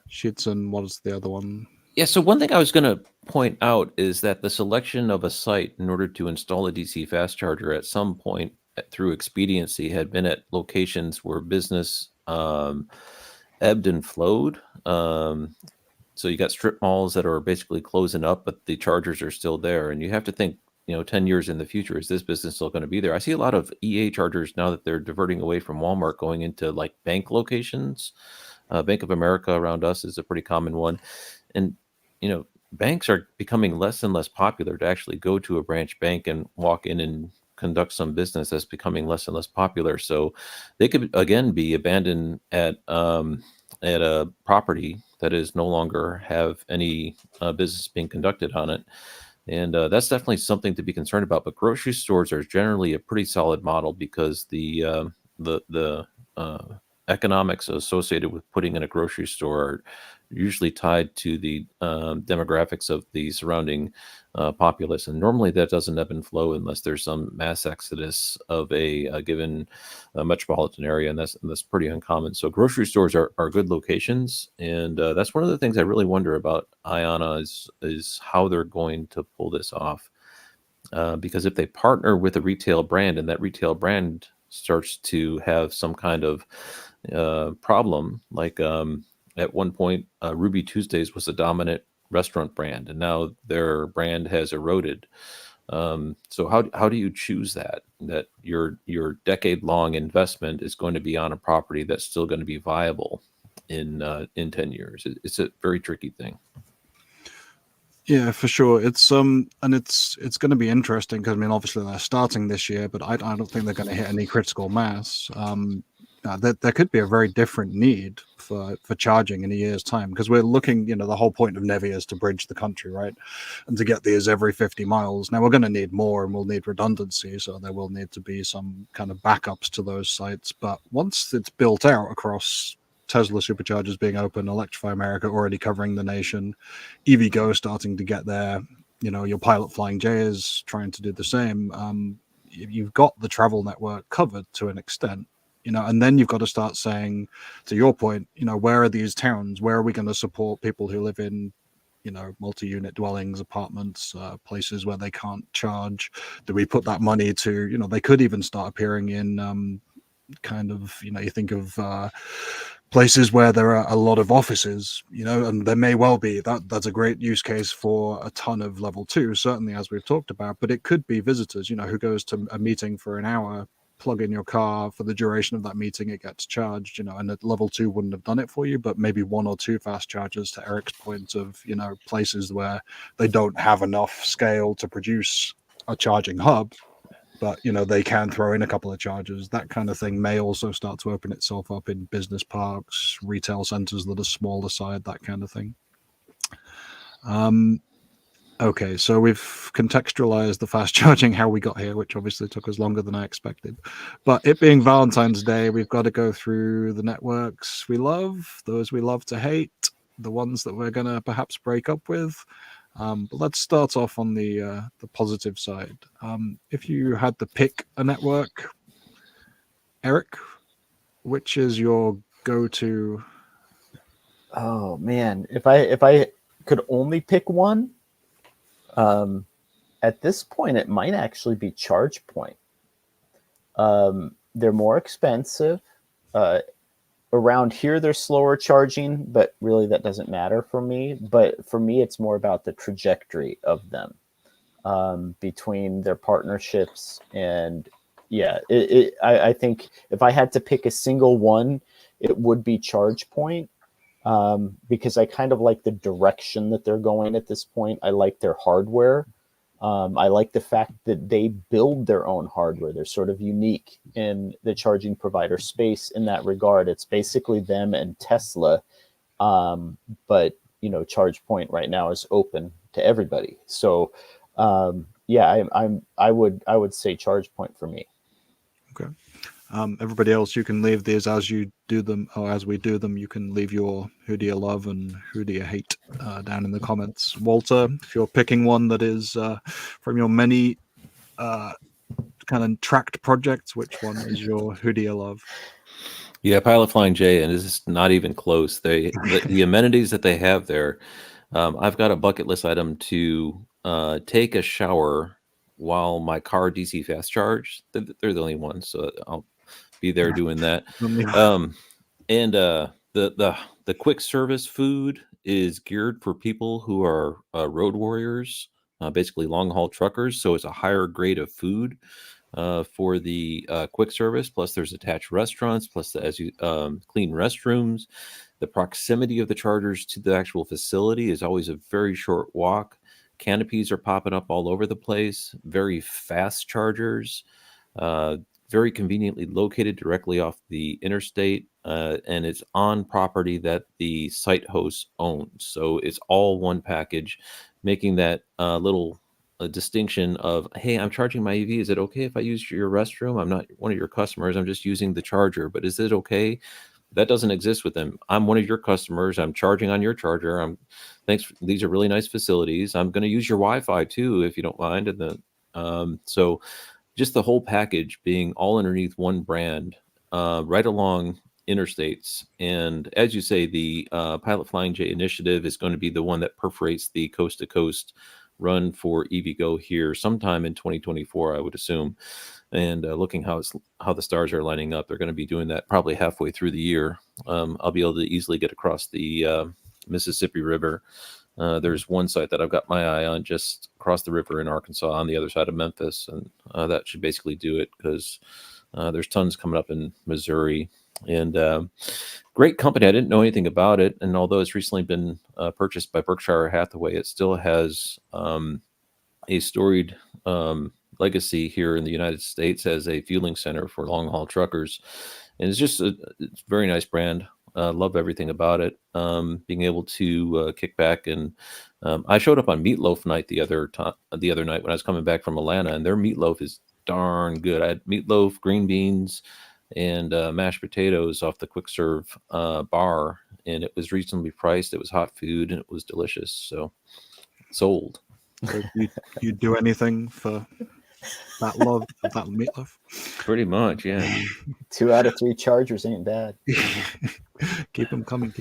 Sheets, and what is the other one? Yeah, so one thing I was going to point out is that the selection of a site in order to install a DC fast charger at some point through expediency had been at locations where business ebbed and flowed. So you got strip malls that are basically closing up, but the chargers are still there. And you have to think, 10 years in the future, is this business still going to be there? I see a lot of EA chargers now that they're diverting away from Walmart, going into like bank locations. Bank of America around us is a pretty common one. And, banks are becoming less and less popular. To actually go to a branch bank and walk in and conduct some business, that's becoming less and less popular. So they could, again, be abandoned at a property that is no longer have any business being conducted on it. And that's definitely something to be concerned about. But grocery stores are generally a pretty solid model because the economics associated with putting in a grocery store are usually tied to the demographics of the surrounding populace. And normally that doesn't ebb and flow unless there's some mass exodus of a given metropolitan area. And that's pretty uncommon. So grocery stores are good locations. And that's one of the things I really wonder about IONNA is how they're going to pull this off. Because if they partner with a retail brand and that retail brand starts to have some kind of problem, like at one point, Ruby Tuesdays was a dominant restaurant brand, and now their brand has eroded. So how do you choose that your decade-long investment is going to be on a property that's still going to be viable in 10 years? It's a very tricky thing. Yeah, for sure. It's and it's going to be interesting because I mean, obviously they're starting this year, but I don't think they're going to hit any critical mass. There could be a very different need for charging in a year's time because we're looking, the whole point of NEVI is to bridge the country, right? And to get these every 50 miles. Now we're going to need more and we'll need redundancy. So there will need to be some kind of backups to those sites. But once it's built out across Tesla superchargers being open, Electrify America already covering the nation, EVgo starting to get there, your Pilot Flying J is trying to do the same. You've got the travel network covered to an extent. And then you've got to start saying, to your point, where are these towns? Where are we going to support people who live in, multi-unit dwellings, apartments, places where they can't charge? Do we put that money to, they could even start appearing in kind of, you think of places where there are a lot of offices, and there may well be that's a great use case for a ton of level 2, certainly, as we've talked about, but it could be visitors, who goes to a meeting for an hour, plug in your car for the duration of that meeting, it gets charged, and at level 2 wouldn't have done it for you, but maybe 1 or 2 fast chargers, to Eric's point of, places where they don't have enough scale to produce a charging hub, but they can throw in a couple of chargers. That kind of thing may also start to open itself up in business parks, retail centers that are smaller side, that kind of thing. Okay, so we've contextualized the fast charging, how we got here, which obviously took us longer than I expected. But it being Valentine's Day, we've got to go through the networks we love, those we love to hate, the ones that we're going to perhaps break up with. But let's start off on the positive side. If you had to pick a network, Eric, which is your go-to? Oh man, if I could only pick one, at this point it might actually be ChargePoint. They're more expensive. Around here they're slower charging, but really that doesn't matter for me. But for me, it's more about the trajectory of them, between their partnerships. And yeah, I think if I had to pick a single one, it would be ChargePoint, because I kind of like the direction that they're going at this point. I like their hardware. I like the fact that they build their own hardware. They're sort of unique in the charging provider space in that regard. It's basically them and Tesla, but ChargePoint right now is open to everybody. So yeah, I would say ChargePoint for me. Okay. Everybody else, you can leave these as you do them, or as we do them. You can leave your who do you love and who do you hate down in the comments. Walter, if you're picking one that is from your many kind of tracked projects, which one is your who do you love? Yeah, Pilot Flying J, and this is not even close. The amenities that they have there. I've got a bucket list item to take a shower while my car DC fast charge. They're the only ones, so I'll be there doing that. And the quick service food is geared for people who are road warriors, basically long haul truckers. So it's a higher grade of food for the quick service. Plus, there's attached restaurants. Plus, clean restrooms. The proximity of the chargers to the actual facility is always a very short walk. Canopies are popping up all over the place. Very fast chargers. Very conveniently located directly off the interstate, and it's on property that the site host owns. So it's all one package, making that little distinction of, hey, I'm charging my EV. Is it okay if I use your restroom? I'm not one of your customers. I'm just using the charger, but is it okay? That doesn't exist with them. I'm one of your customers. I'm charging on your charger. These are really nice facilities. I'm going to use your Wi-Fi too, if you don't mind. And so just the whole package being all underneath one brand, right along interstates. And as you say, the Pilot Flying J initiative is going to be the one that perforates the coast to coast run for EVgo here sometime in 2024, I would assume. And looking how the stars are lining up, they're going to be doing that probably halfway through the year. I'll be able to easily get across the Mississippi River. There's one site that I've got my eye on just across the river in Arkansas on the other side of Memphis, and that should basically do it, because there's tons coming up in Missouri. And great company. I didn't know anything about it, and although it's recently been purchased by Berkshire Hathaway, it still has a storied legacy here in the United States as a fueling center for long haul truckers. And it's just it's a very nice brand. Love everything about it. Being able to kick back, and I showed up on Meatloaf night the other night when I was coming back from Atlanta, and their meatloaf is darn good. I had meatloaf, green beans, and mashed potatoes off the quick serve bar, and it was reasonably priced. It was hot food, and it was delicious. So sold. So you do anything for that love, that meatloaf? Pretty much, yeah. 2 out of 3 chargers ain't bad. Keep them coming.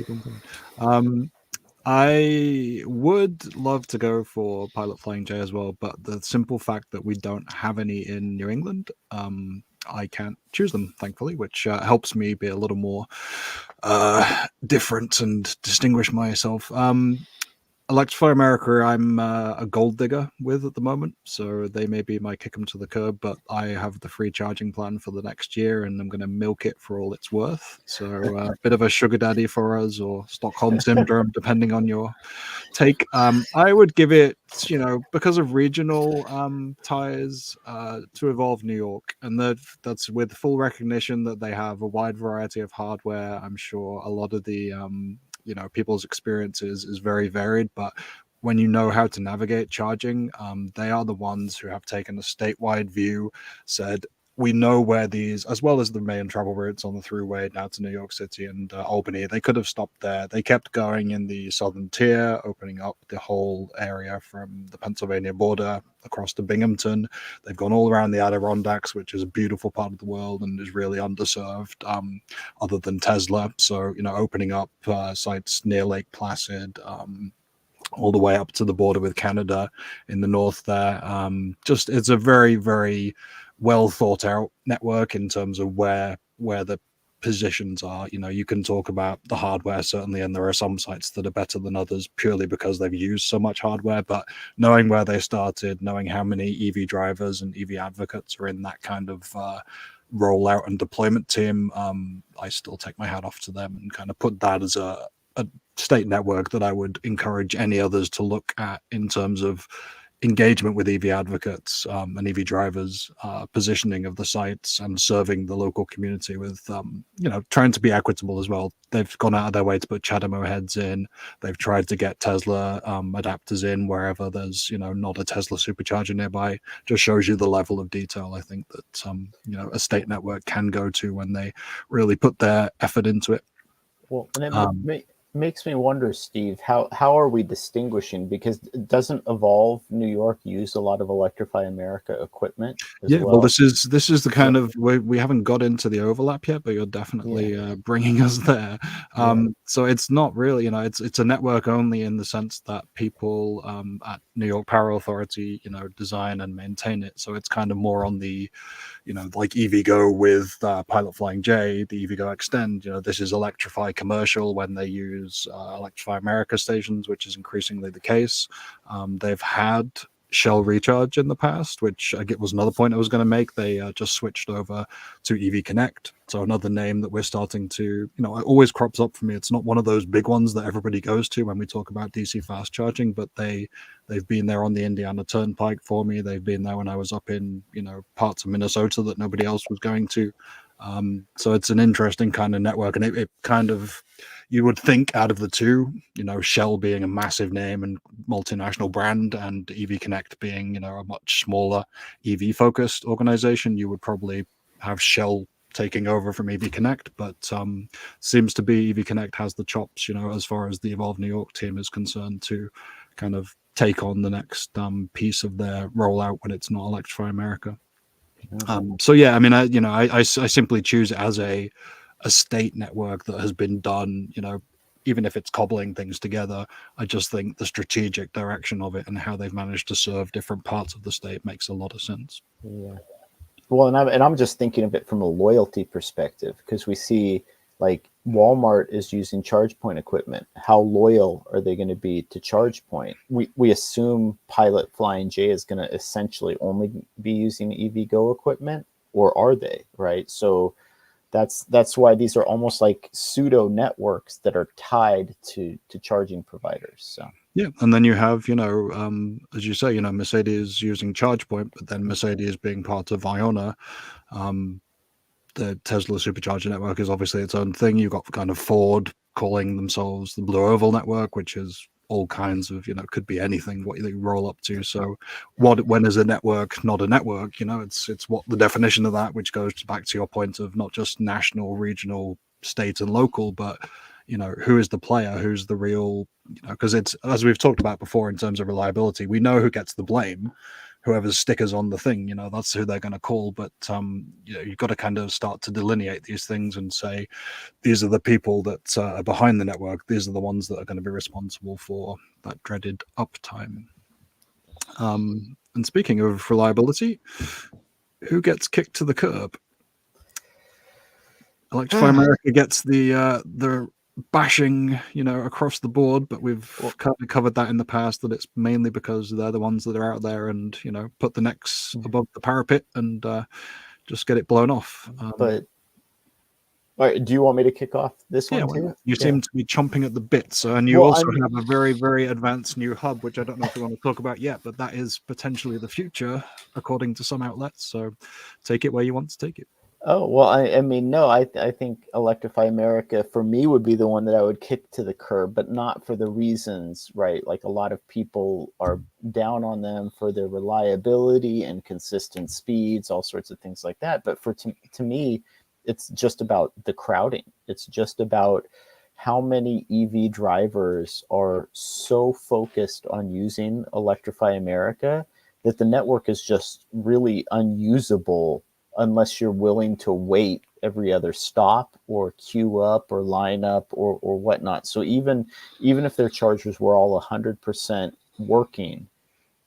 I would love to go for Pilot Flying J as well, but the simple fact that we don't have any in New England, I can't choose them, thankfully, which helps me be a little more different and distinguish myself. Electrify America, I'm a gold digger with at the moment, so they may be my kick 'em to the curb, but I have the free charging plan for the next year, and I'm going to milk it for all it's worth. So a bit of a sugar daddy for us, or Stockholm syndrome, depending on your take. I would give it, because of regional ties, to Evolve New York, and that's with full recognition that they have a wide variety of hardware. I'm sure a lot of the people's experiences is very varied, but when you know how to navigate charging, they are the ones who have taken a statewide view, said, we know where these, as well as the main travel routes on the thruway down to New York City and Albany, they could have stopped there. They kept going in the southern tier, opening up the whole area from the Pennsylvania border across to Binghamton. They've gone all around the Adirondacks, which is a beautiful part of the world and is really underserved, other than Tesla. So, opening up sites near Lake Placid, all the way up to the border with Canada in the north there. Just it's a very, very well thought out network in terms of where the positions are. You can talk about the hardware certainly, and there are some sites that are better than others purely because they've used so much hardware, but knowing where they started, knowing how many EV drivers and EV advocates are in that kind of rollout and deployment team, I still take my hat off to them and kind of put that as a state network that I would encourage any others to look at in terms of engagement with EV advocates and EV drivers, positioning of the sites and serving the local community with, trying to be equitable as well. They've gone out of their way to put CHAdeMO heads in. They've tried to get Tesla adapters in wherever there's, not a Tesla supercharger nearby. Just shows you the level of detail I think that, a state network can go to when they really put their effort into it. Well, and it makes me wonder, Steve, how are we distinguishing? Because doesn't Evolve New York use a lot of Electrify America equipment as well? Well, this is the kind of, we haven't got into the overlap yet, but you're definitely bringing us there. So it's not really, it's a network only in the sense that people at New York Power Authority, design and maintain it. So it's kind of more on the, like EVgo with Pilot Flying J, the EVgo Extend. This is Electrify Commercial when they use Electrify America stations, which is increasingly the case. They've had Shell Recharge in the past, which I get was another point I was going to make. They just switched over to EV Connect. So another name that we're starting to, it always crops up for me. It's not one of those big ones that everybody goes to when we talk about DC fast charging, but they've been there on the Indiana Turnpike for me. They've been there when I was up in, parts of Minnesota that nobody else was going to. So it's an interesting kind of network, and it kind of, you would think out of the two, Shell being a massive name and multinational brand, and EV Connect being, a much smaller EV focused organization, you would probably have Shell taking over from EV Connect, but seems to be EV Connect has the chops, as far as the Evolve New York team is concerned, to kind of take on the next piece of their rollout when it's not Electrify America. So yeah, I mean, I simply choose it as a state network that has been done, even if it's cobbling things together. I just think the strategic direction of it and how they've managed to serve different parts of the state makes a lot of sense. Yeah. Well, and I'm just thinking of it from a loyalty perspective, because we see like Walmart is using ChargePoint equipment. How loyal are they going to be to ChargePoint? We assume Pilot Flying J is going to essentially only be using EVgo equipment, or are they, right? So that's why these are almost like pseudo networks that are tied to charging providers. So yeah, and then you have, as you say, Mercedes using ChargePoint, but then Mercedes being part of IONNA. The Tesla supercharger network is obviously its own thing. You've got kind of Ford calling themselves the Blue Oval network, which is all kinds of, could be anything what you roll up to. So when is a network not a network? It's what the definition of that, which goes back to your point of not just national, regional, state and local, but who is the player, who's the real, because it's, as we've talked about before in terms of reliability, we know who gets the blame. Whoever's stickers on the thing, that's who they're going to call. But you've got to kind of start to delineate these things and say, these are the people that are behind the network. These are the ones that are going to be responsible for that dreaded uptime. And speaking of reliability, who gets kicked to the curb? Electrify America gets the bashing, across the board, but we've kind of covered that in the past, that it's mainly because they're the ones that are out there and, put the necks above the parapet and just get it blown off. But all right, do you want me to kick off this one too? You seem to be chomping at the bits, and you also have a very, very advanced new hub, which I don't know if we want to talk about yet, but that is potentially the future, according to some outlets. So take it where you want to take it. Oh, well, I mean, no, I think Electrify America for me would be the one that I would kick to the curb, but not for the reasons, right? Like a lot of people are down on them for their reliability and consistent speeds, all sorts of things like that. But to me, it's just about the crowding. It's just about how many EV drivers are so focused on using Electrify America that the network is just really unusable unless you're willing to wait every other stop or queue up or line up or whatnot. So even if their chargers were all 100% working,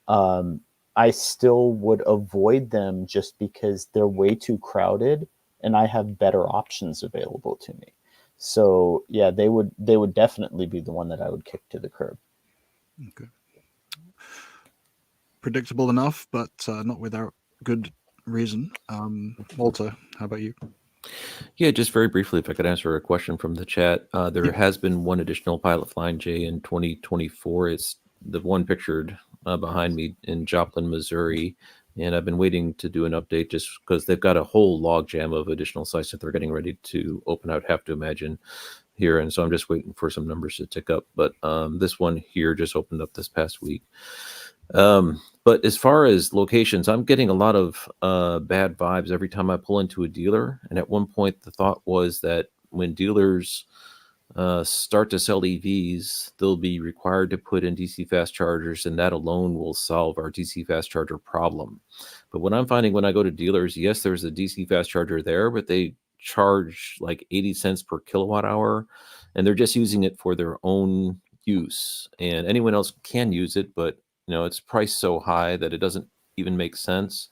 I still would avoid them just because they're way too crowded and I have better options available to me. So yeah, they would definitely be the one that I would kick to the curb. Okay. Predictable enough, but not without good reason. Walter, how about you? Yeah, just very briefly, if I could answer a question from the chat. There has been one additional pilot flying J in 2024. It's the one pictured behind me in Joplin, Missouri. And I've been waiting to do an update just because they've got a whole log jam of additional sites that they're getting ready to open, I'd have to imagine, here. And so I'm just waiting for some numbers to tick up. But this one here just opened up this past week. But as far as locations, I'm getting a lot of bad vibes every time I pull into a dealer. And at one point, the thought was that when dealers start to sell EVs, they'll be required to put in DC fast chargers, and that alone will solve our DC fast charger problem. But what I'm finding when I go to dealers, yes, there's a DC fast charger there, but they charge like 80 cents per kilowatt hour, and they're just using it for their own use. And anyone else can use it, but it's priced so high that it doesn't even make sense.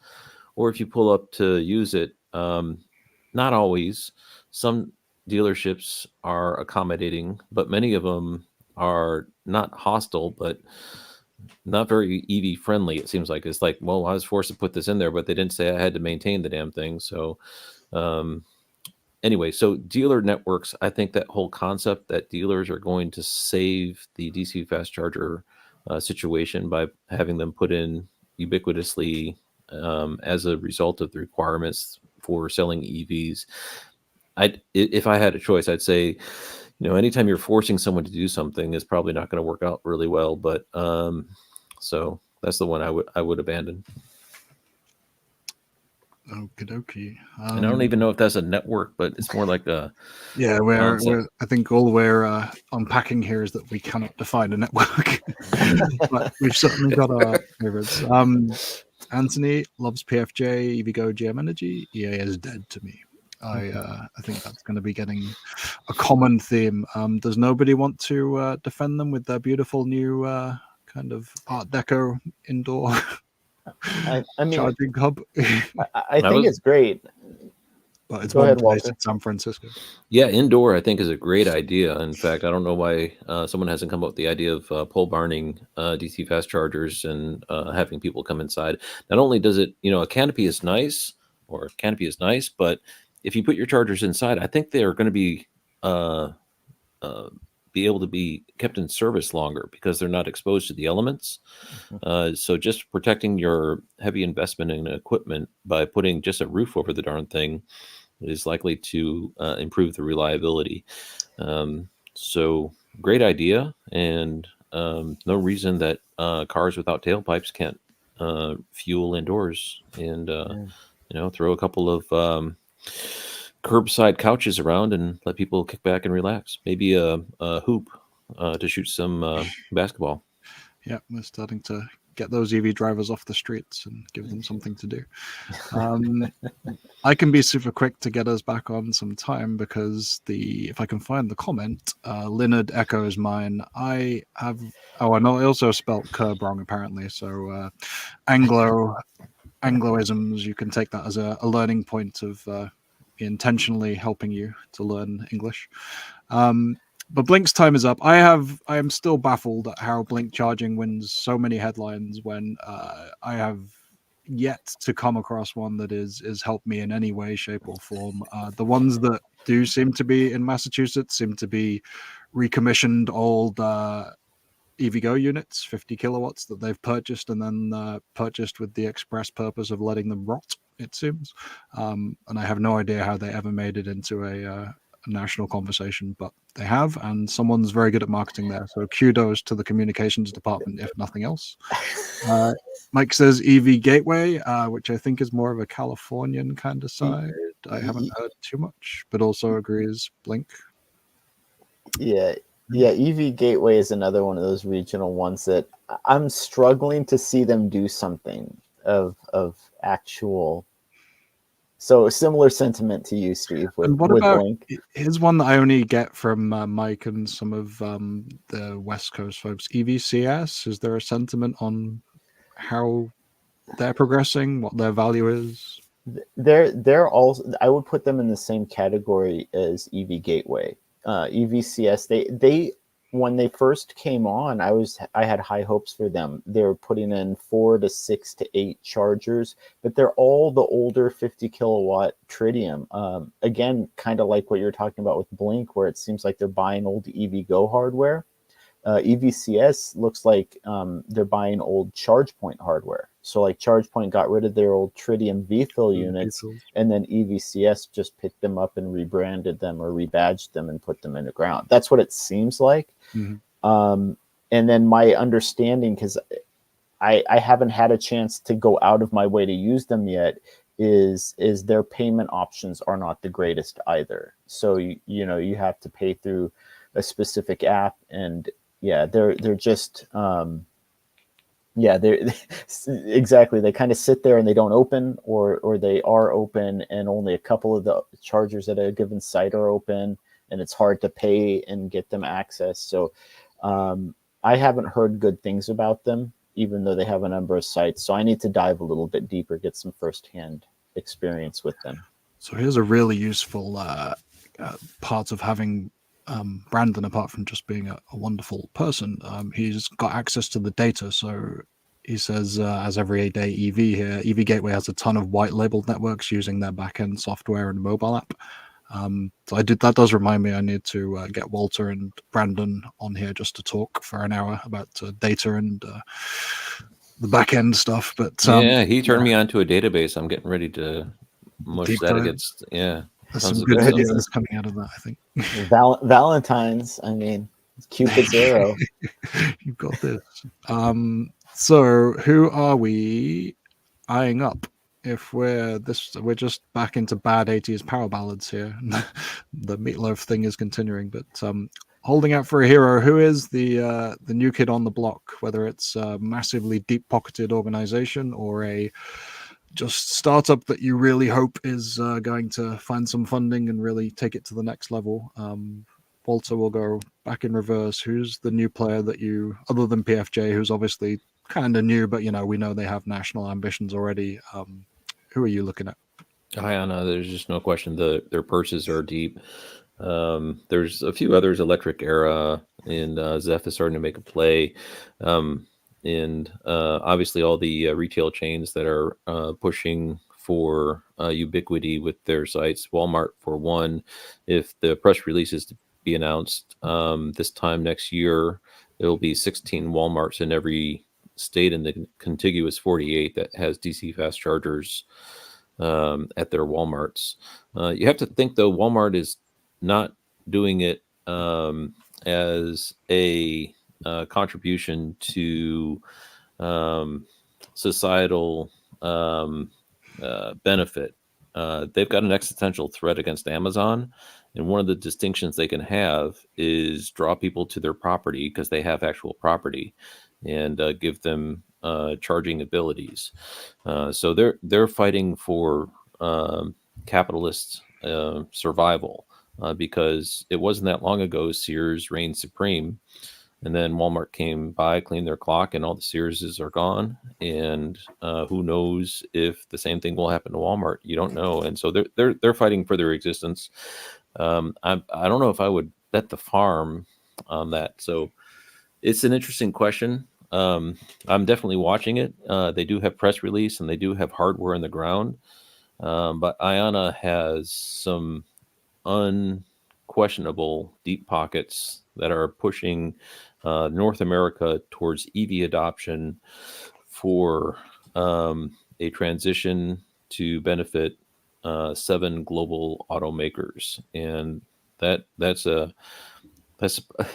Or if you pull up to use it, not always. Some dealerships are accommodating, but many of them are not hostile, but not very EV friendly. It seems like it's like, well, I was forced to put this in there, but they didn't say I had to maintain the damn thing. So, anyway, so dealer networks, I think that whole concept that dealers are going to save the DC fast charger situation by having them put in ubiquitously as a result of the requirements for selling EVs. If I had a choice, I'd say, anytime you're forcing someone to do something is probably not going to work out really well. But so that's the one I would abandon. Okie dokie. And I don't even know if that's a network, but it's more like a we're I think all we're unpacking here is that we cannot define a network, but we've certainly got our favorites. Anthony loves PFJ, EVgo, GM Energy. EA is dead to me. I think that's going to be getting a common theme. Does nobody want to defend them with their beautiful new kind of Art Deco indoor I mean, charging hub? I think it's great. But it's Go one ahead, place Walter. in San Francisco. Yeah, indoor I think is a great idea. In fact, I don't know why someone hasn't come up with the idea of pole barning DC fast chargers and having people come inside. Not only does it, a canopy is nice, but if you put your chargers inside, I think they are going to be able to be kept in service longer because they're not exposed to the elements. So just protecting your heavy investment in equipment by putting just a roof over the darn thing is likely to improve the reliability. So great idea, and no reason that cars without tailpipes can't fuel indoors and throw a couple of curbside couches around and let people kick back and relax. Maybe a hoop to shoot some basketball. Yeah, we're starting to get those EV drivers off the streets and give them something to do. I can be super quick to get us back on some time because if I can find the comment, Leonard echoes mine. I also spelt curb wrong apparently. So Angloisms, you can take that as a learning point of intentionally helping you to learn English. But Blink's time is up. I am still baffled at how Blink charging wins so many headlines when I have yet to come across one that is helped me in any way, shape, or form. The ones that do seem to be in Massachusetts seem to be recommissioned old EVgo units, 50 kilowatts that they've purchased and then purchased with the express purpose of letting them rot. it seems. And I have no idea how they ever made it into a national conversation, but they have, and someone's very good at marketing there. So kudos to the communications department, if nothing else. Mike says EV Gateway, which I think is more of a Californian kind of side. I haven't heard too much, but also agrees Blink. Yeah, EV Gateway is another one of those regional ones that I'm struggling to see them do something of actual. So similar sentiment to you, Steve. And what with about Blink. Here's one that I only get from Mike and some of the West Coast folks. EVCS, is there a sentiment on how they're progressing, what their value is? They're all. I would put them in the same category as EV Gateway. EVCS. They when they first came on, I had high hopes for them. They were putting in 4 to 6 to 8 chargers, but they're all the older 50 kilowatt tritium. Again, kind of like what you're talking about with Blink, where it seems like they're buying old EVgo hardware. EVCS looks like they're buying old ChargePoint hardware. So like ChargePoint got rid of their old Tritium VFill units, and then EVCS just picked them up and rebranded them or rebadged them and put them in the ground. That's what it seems like. And then my understanding, because I haven't had a chance to go out of my way to use them yet, is their payment options are not the greatest either. So you have to pay through a specific app, and they're just they're exactly, they kind of sit there and they don't open, or they are open and only a couple of the chargers at a given site are open, and it's hard to pay and get them access. So I haven't heard good things about them, even though they have a number of sites. So I need to dive a little bit deeper, get some firsthand experience with them. So here's a really useful part of having Brandon, apart from just being a wonderful person. He's got access to the data. So he says, as every day EV here, EV Gateway has a ton of white labeled networks using their backend software and mobile app. So that does remind me I need to get Walter and Brandon on here just to talk for an hour about data and the backend stuff. But he turned me onto a database. I'm getting ready to mush that against. There's some good videos coming out of that, I think. Valentine's, I mean, Cupid's arrow. You've got this. So who are we eyeing up? If we're just back into bad 80s power ballads here. The Meatloaf thing is continuing, but holding out for a hero. Who is the new kid on the block? Whether it's a massively deep-pocketed organization or a just startup that you really hope is going to find some funding and really take it to the next level. Walter will go back in reverse. Who's the new player that you, other than PFJ, who's obviously kind of new, but we know they have national ambitions already. Who are you looking at? IONNA, there's just no question. Their purses are deep. There's a few others, Electric Era and Zeph is starting to make a play. And obviously all the retail chains that are pushing for ubiquity with their sites. Walmart, for one, if the press release is to be announced this time next year, there will be 16 Walmarts in every state in the contiguous 48 that has DC fast chargers at their Walmarts. You have to think, though, Walmart is not doing it as a contribution to societal benefit. They've got an existential threat against Amazon, and one of the distinctions they can have is draw people to their property because they have actual property, and give them charging abilities. So they're fighting for capitalist survival, because it wasn't that long ago Sears reigned supreme. And then Walmart came by, cleaned their clock, and all the Searses are gone. And who knows if the same thing will happen to Walmart? You don't know. And so they're fighting for their existence. I don't know if I would bet the farm on that. So it's an interesting question. I'm definitely watching it. They do have press release and they do have hardware in the ground. But IONNA has some unquestionable deep pockets that are pushing North America towards EV adoption for a transition to benefit 7 global automakers, and that's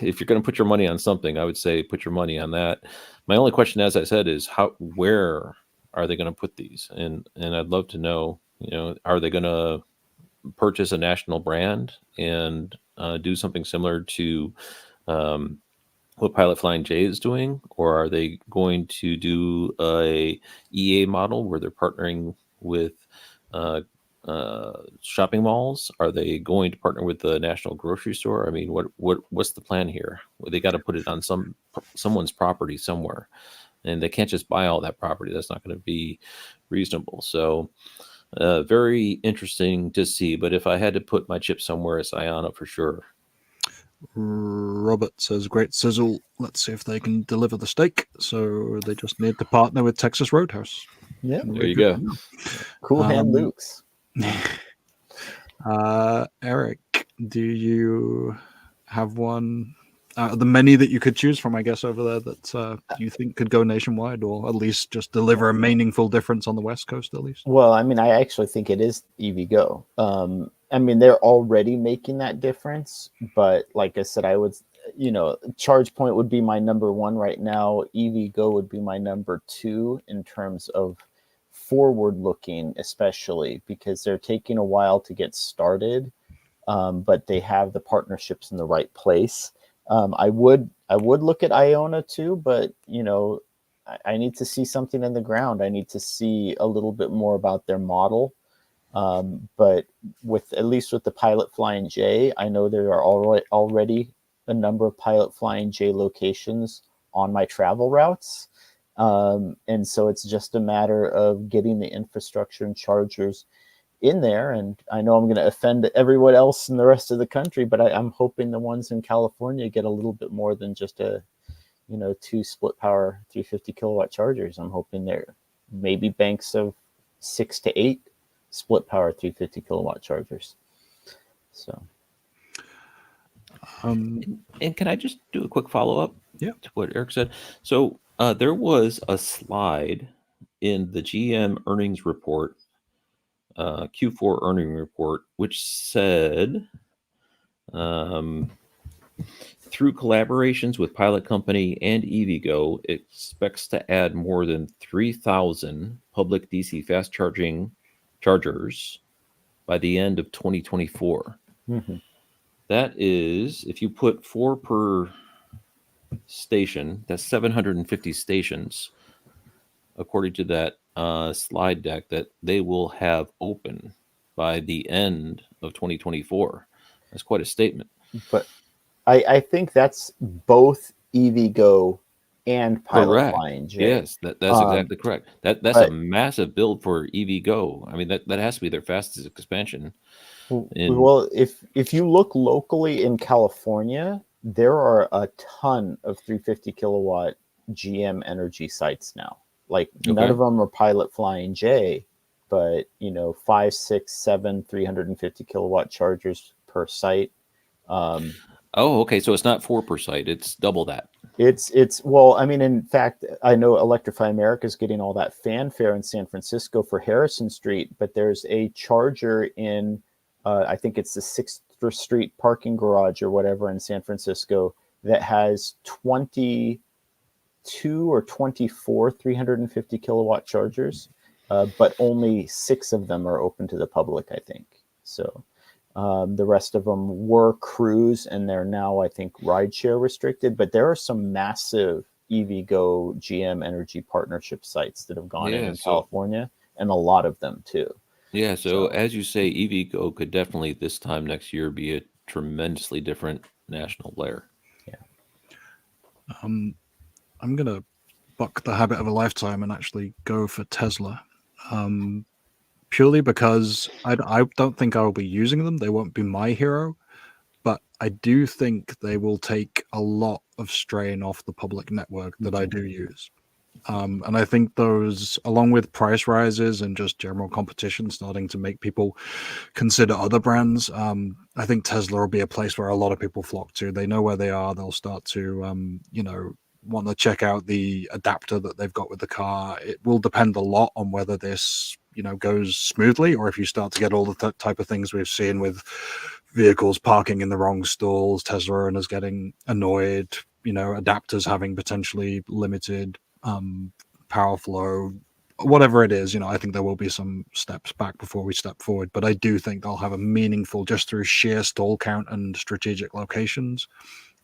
if you're going to put your money on something, I would say put your money on that. My only question, as I said, is where are they going to put these? And I'd love to know, are they going to purchase a national brand and do something similar to what Pilot Flying J is doing, or are they going to do a EA model where they're partnering with shopping malls? Are they going to partner with the national grocery store? I mean, what's the plan here? Well, they got to put it on someone's property somewhere, and they can't just buy all that property. That's not going to be reasonable. So very interesting to see. But if I had to put my chip somewhere, it's IONNA for sure. Robert says, great sizzle. Let's see if they can deliver the steak. So they just need to partner with Texas Roadhouse. Yeah, there you go. Cool Hand Luke's. Eric, do you have one? The many that you could choose from, I guess, over there that you think could go nationwide, or at least just deliver a meaningful difference on the West Coast, at least? Well, I mean, I actually think it is EVgo. I mean, they're already making that difference, but like I said, I would, ChargePoint would be my number 1 right now. EVgo would be my number 2 in terms of forward looking, especially because they're taking a while to get started, but they have the partnerships in the right place. I would look at IONNA too, but I need to see something in the ground. I need to see a little bit more about their model. But at least with the Pilot Flying J, I know there are already a number of Pilot Flying J locations on my travel routes. And so it's just a matter of getting the infrastructure and chargers in there. And I know I'm going to offend everyone else in the rest of the country, but I'm hoping the ones in California get a little bit more than just 2 split power 350 kilowatt chargers. I'm hoping they're maybe banks of 6 to 8 split power 350 kilowatt chargers. So and can I just do a quick follow-up to what Eric said? So there was a slide in the GM earnings report, Q4 earning report, which said through collaborations with Pilot Company and EVgo, it expects to add more than 3,000 public DC fast chargers by the end of 2024. Mm-hmm. That is, if you put 4 per station, that's 750 stations, according to that slide deck, that they will have open by the end of 2024. That's quite a statement. But I think that's both EVgo and Pilot Flying J. Yes, that's exactly correct. That's a massive build for EVgo. I mean, that has to be their fastest expansion. Well, if you look locally in California, there are a ton of 350 kilowatt GM energy sites now. Like none of them are Pilot Flying J, but 5, 6, 7 350 kilowatt chargers per site. Okay. So it's not 4 per site; it's double that. It's well, I mean, in fact, I know Electrify America is getting all that fanfare in San Francisco for Harrison Street, but there's a charger in, I think it's the 6th Street parking garage or whatever in San Francisco that has 22 or 24 350 kilowatt chargers, but only 6 of them are open to the public, I think. So the rest of them were cruise, and they're now, I think, rideshare restricted. But there are some massive EVgo GM energy partnership sites that have gone in California, and a lot of them too. Yeah, so as you say, EVgo could definitely this time next year be a tremendously different national player. Yeah. I'm going to buck the habit of a lifetime and actually go for Tesla. Purely because I don't think I will be using them. They won't be my hero. But I do think they will take a lot of strain off the public network that I do use. And I think those, along with price rises and just general competition starting to make people consider other brands, I think Tesla will be a place where a lot of people flock to. They know where they are. They'll start to, want to check out the adapter that they've got with the car. It will depend a lot on whether this goes smoothly, or if you start to get all the type of things we've seen with vehicles parking in the wrong stalls, Tesla owners getting annoyed, adapters having potentially limited power flow, whatever it is, I think there will be some steps back before we step forward. But I do think they'll have a meaningful, just through sheer stall count and strategic locations,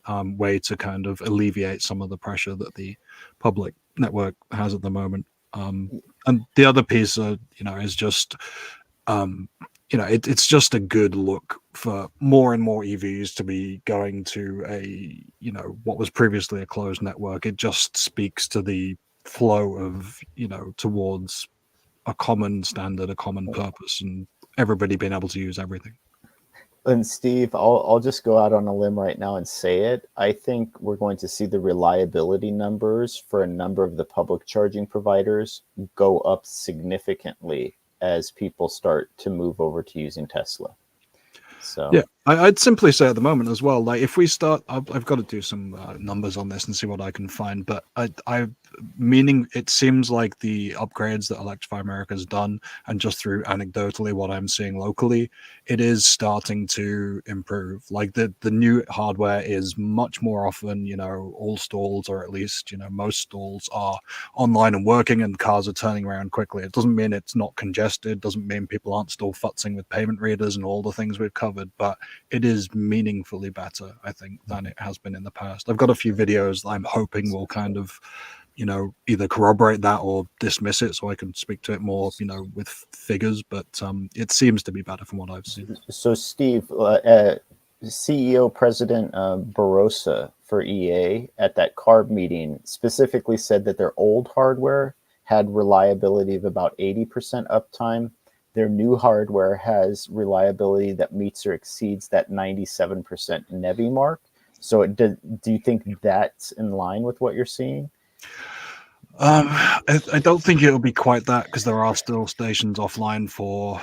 way to kind of alleviate some of the pressure that the public network has at the moment. And the other piece, is just, it's just a good look for more and more EVs to be going to a, what was previously a closed network. It just speaks to the flow of, towards a common standard, a common purpose, and everybody being able to use everything. And Steve, I'll just go out on a limb right now and say it. I think we're going to see the reliability numbers for a number of the public charging providers go up significantly as people start to move over to using Tesla. So yeah, I'd simply say at the moment as well, like if we start, I've got to do some numbers on this and see what I can find, but meaning it seems like the upgrades that Electrify America has done, and just through anecdotally what I'm seeing locally, it is starting to improve. Like the new hardware is much more often, all stalls, or at least, most stalls are online and working, and cars are turning around quickly. It doesn't mean it's not congested, doesn't mean people aren't still futzing with payment readers and all the things we've covered, but it is meaningfully better, I think, than it has been in the past. I've got a few videos that I'm hoping will kind of, either corroborate that or dismiss it, so I can speak to it more, with figures. But it seems to be better from what I've seen. So Steve, CEO President Barossa for EA at that CARB meeting specifically said that their old hardware had reliability of about 80% uptime. Their new hardware has reliability that meets or exceeds that 97% NEVI mark. So do you think that's in line with what you're seeing? I don't think it'll be quite that, because there are still stations offline for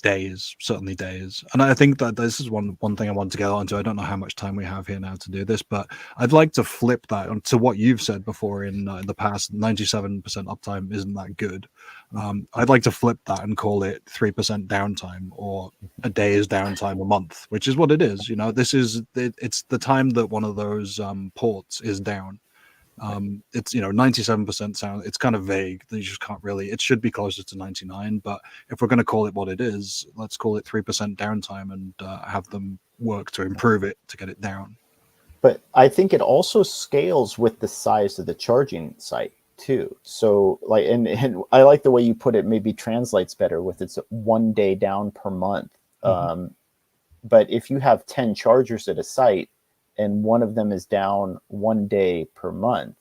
days, certainly days. And I think that this is one thing I want to get onto. I don't know how much time we have here now to do this, but I'd like to flip that onto what you've said before in the past. 97% uptime isn't that good. I'd like to flip that and call it 3% downtime, or a day's downtime a month, which is what it is. It's the time that one of those ports is down. It's 97% sound, it's kind of vague. You just can't really, it should be closer to 99, but if we're going to call it what it is, let's call it 3% downtime, and have them work to improve it to get it down. But I think it also scales with the size of the charging site too. So like, and I like the way you put it, maybe translates better with it's 1 day down per month. But if you have 10 chargers at a site, and one of them is down 1 day per month,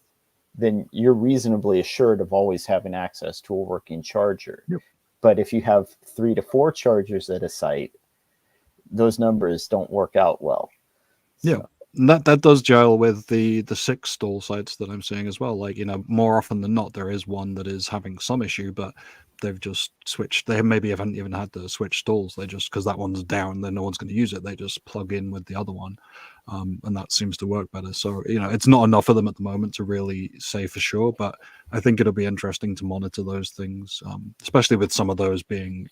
then you're reasonably assured of always having access to a working charger. Yep. But if you have 3 to 4 chargers at a site, those numbers don't work out well. So. Yeah. And that does gel with the 6 stall sites that I'm seeing as well. Like, more often than not, there is one that is having some issue, but they've just switched. They maybe haven't even had to switch stalls. They just, because that one's down, then no one's going to use it. They just plug in with the other one. And that seems to work better. So, it's not enough of them at the moment to really say for sure, but I think it'll be interesting to monitor those things, especially with some of those being,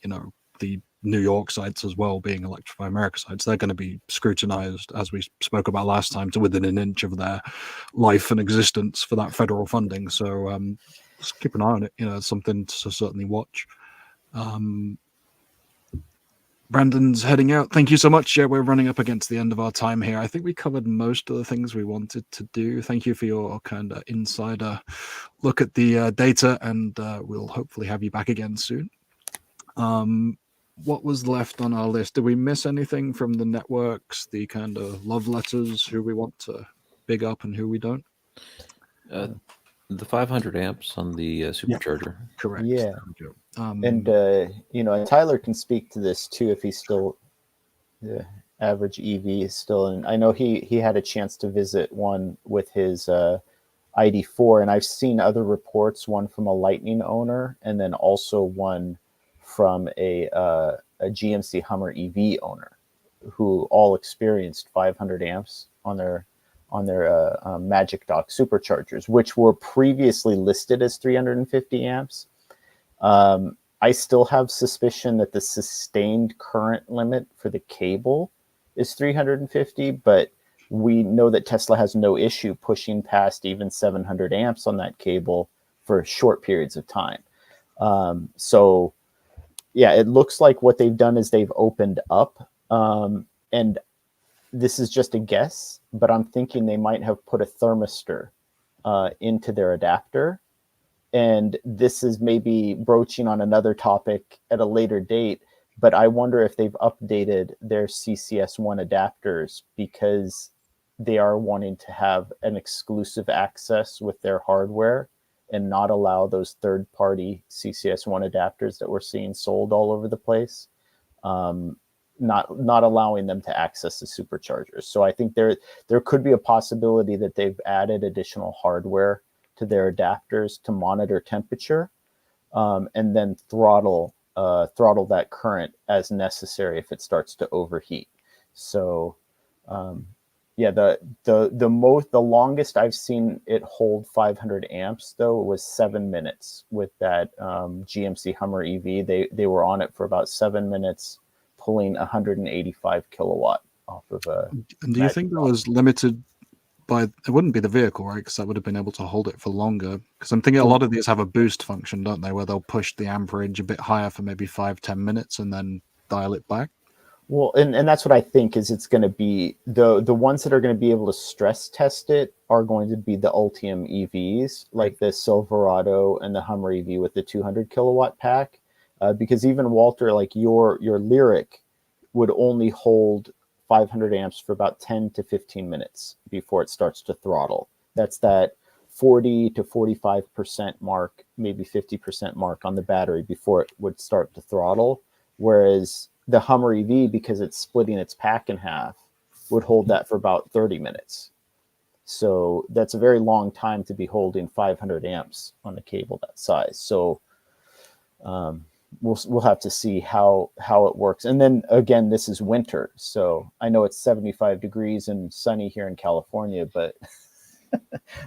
the New York sites as well, being Electrify America sites. They're going to be scrutinized, as we spoke about last time, to within an inch of their life and existence for that federal funding. So just keep an eye on it. It's something to certainly watch. Brandon's heading out. Thank you so much. Yeah, we're running up against the end of our time here. I think we covered most of the things we wanted to do. Thank you for your kind of insider look at the data, and we'll hopefully have you back again soon. What was left on our list? Did we miss anything from the networks, the kind of love letters, who we want to big up and who we don't? The 500 amps on the supercharger. Yeah, correct. Yeah. And Tyler can speak to this too, if he's still the average EV is still in. I know he had a chance to visit one with his ID4, and I've seen other reports, one from a Lightning owner, and then also one from a GMC Hummer EV owner, who all experienced 500 amps on their Magic Dock superchargers, which were previously listed as 350 amps. I still have suspicion that the sustained current limit for the cable is 350, but we know that Tesla has no issue pushing past even 700 amps on that cable for short periods of time. So yeah, it looks like what they've done is they've opened up, and this is just a guess, but I'm thinking they might have put a thermistor into their adapter. And this is maybe broaching on another topic at a later date, but I wonder if they've updated their CCS1 adapters because they are wanting to have an exclusive access with their hardware and not allow those third-party CCS1 adapters that we're seeing sold all over the place, not allowing them to access the superchargers. So I think there could be a possibility that they've added additional hardware to their adapters to monitor temperature, and then throttle that current as necessary if it starts to overheat. So yeah, the longest I've seen it hold 500 amps though was 7 minutes with that GMC Hummer EV. They were on it for about 7 minutes, pulling 185 kilowatt off of a. And do you think that was limited by, it wouldn't be the vehicle, right? Because that would have been able to hold it for longer. Because I'm thinking a lot of these have a boost function, don't they? Where they'll push the amperage a bit higher for maybe 5-10 minutes and then dial it back. Well, and that's what I think is it's going to be the ones that are going to be able to stress test it are going to be the Ultium EVs, like the Silverado and the Hummer EV with the 200 kilowatt pack, because even Walter, like your Lyric, would only hold 500 amps for about 10 to 15 minutes before it starts to throttle. That's that 40 to 45% mark, maybe 50% mark on the battery before it would start to throttle. Whereas the Hummer EV, because it's splitting its pack in half, would hold that for about 30 minutes. So that's a very long time to be holding 500 amps on a cable that size. So we'll have to see how it works. And then again, this is winter, so I know it's 75 degrees and sunny here in California, but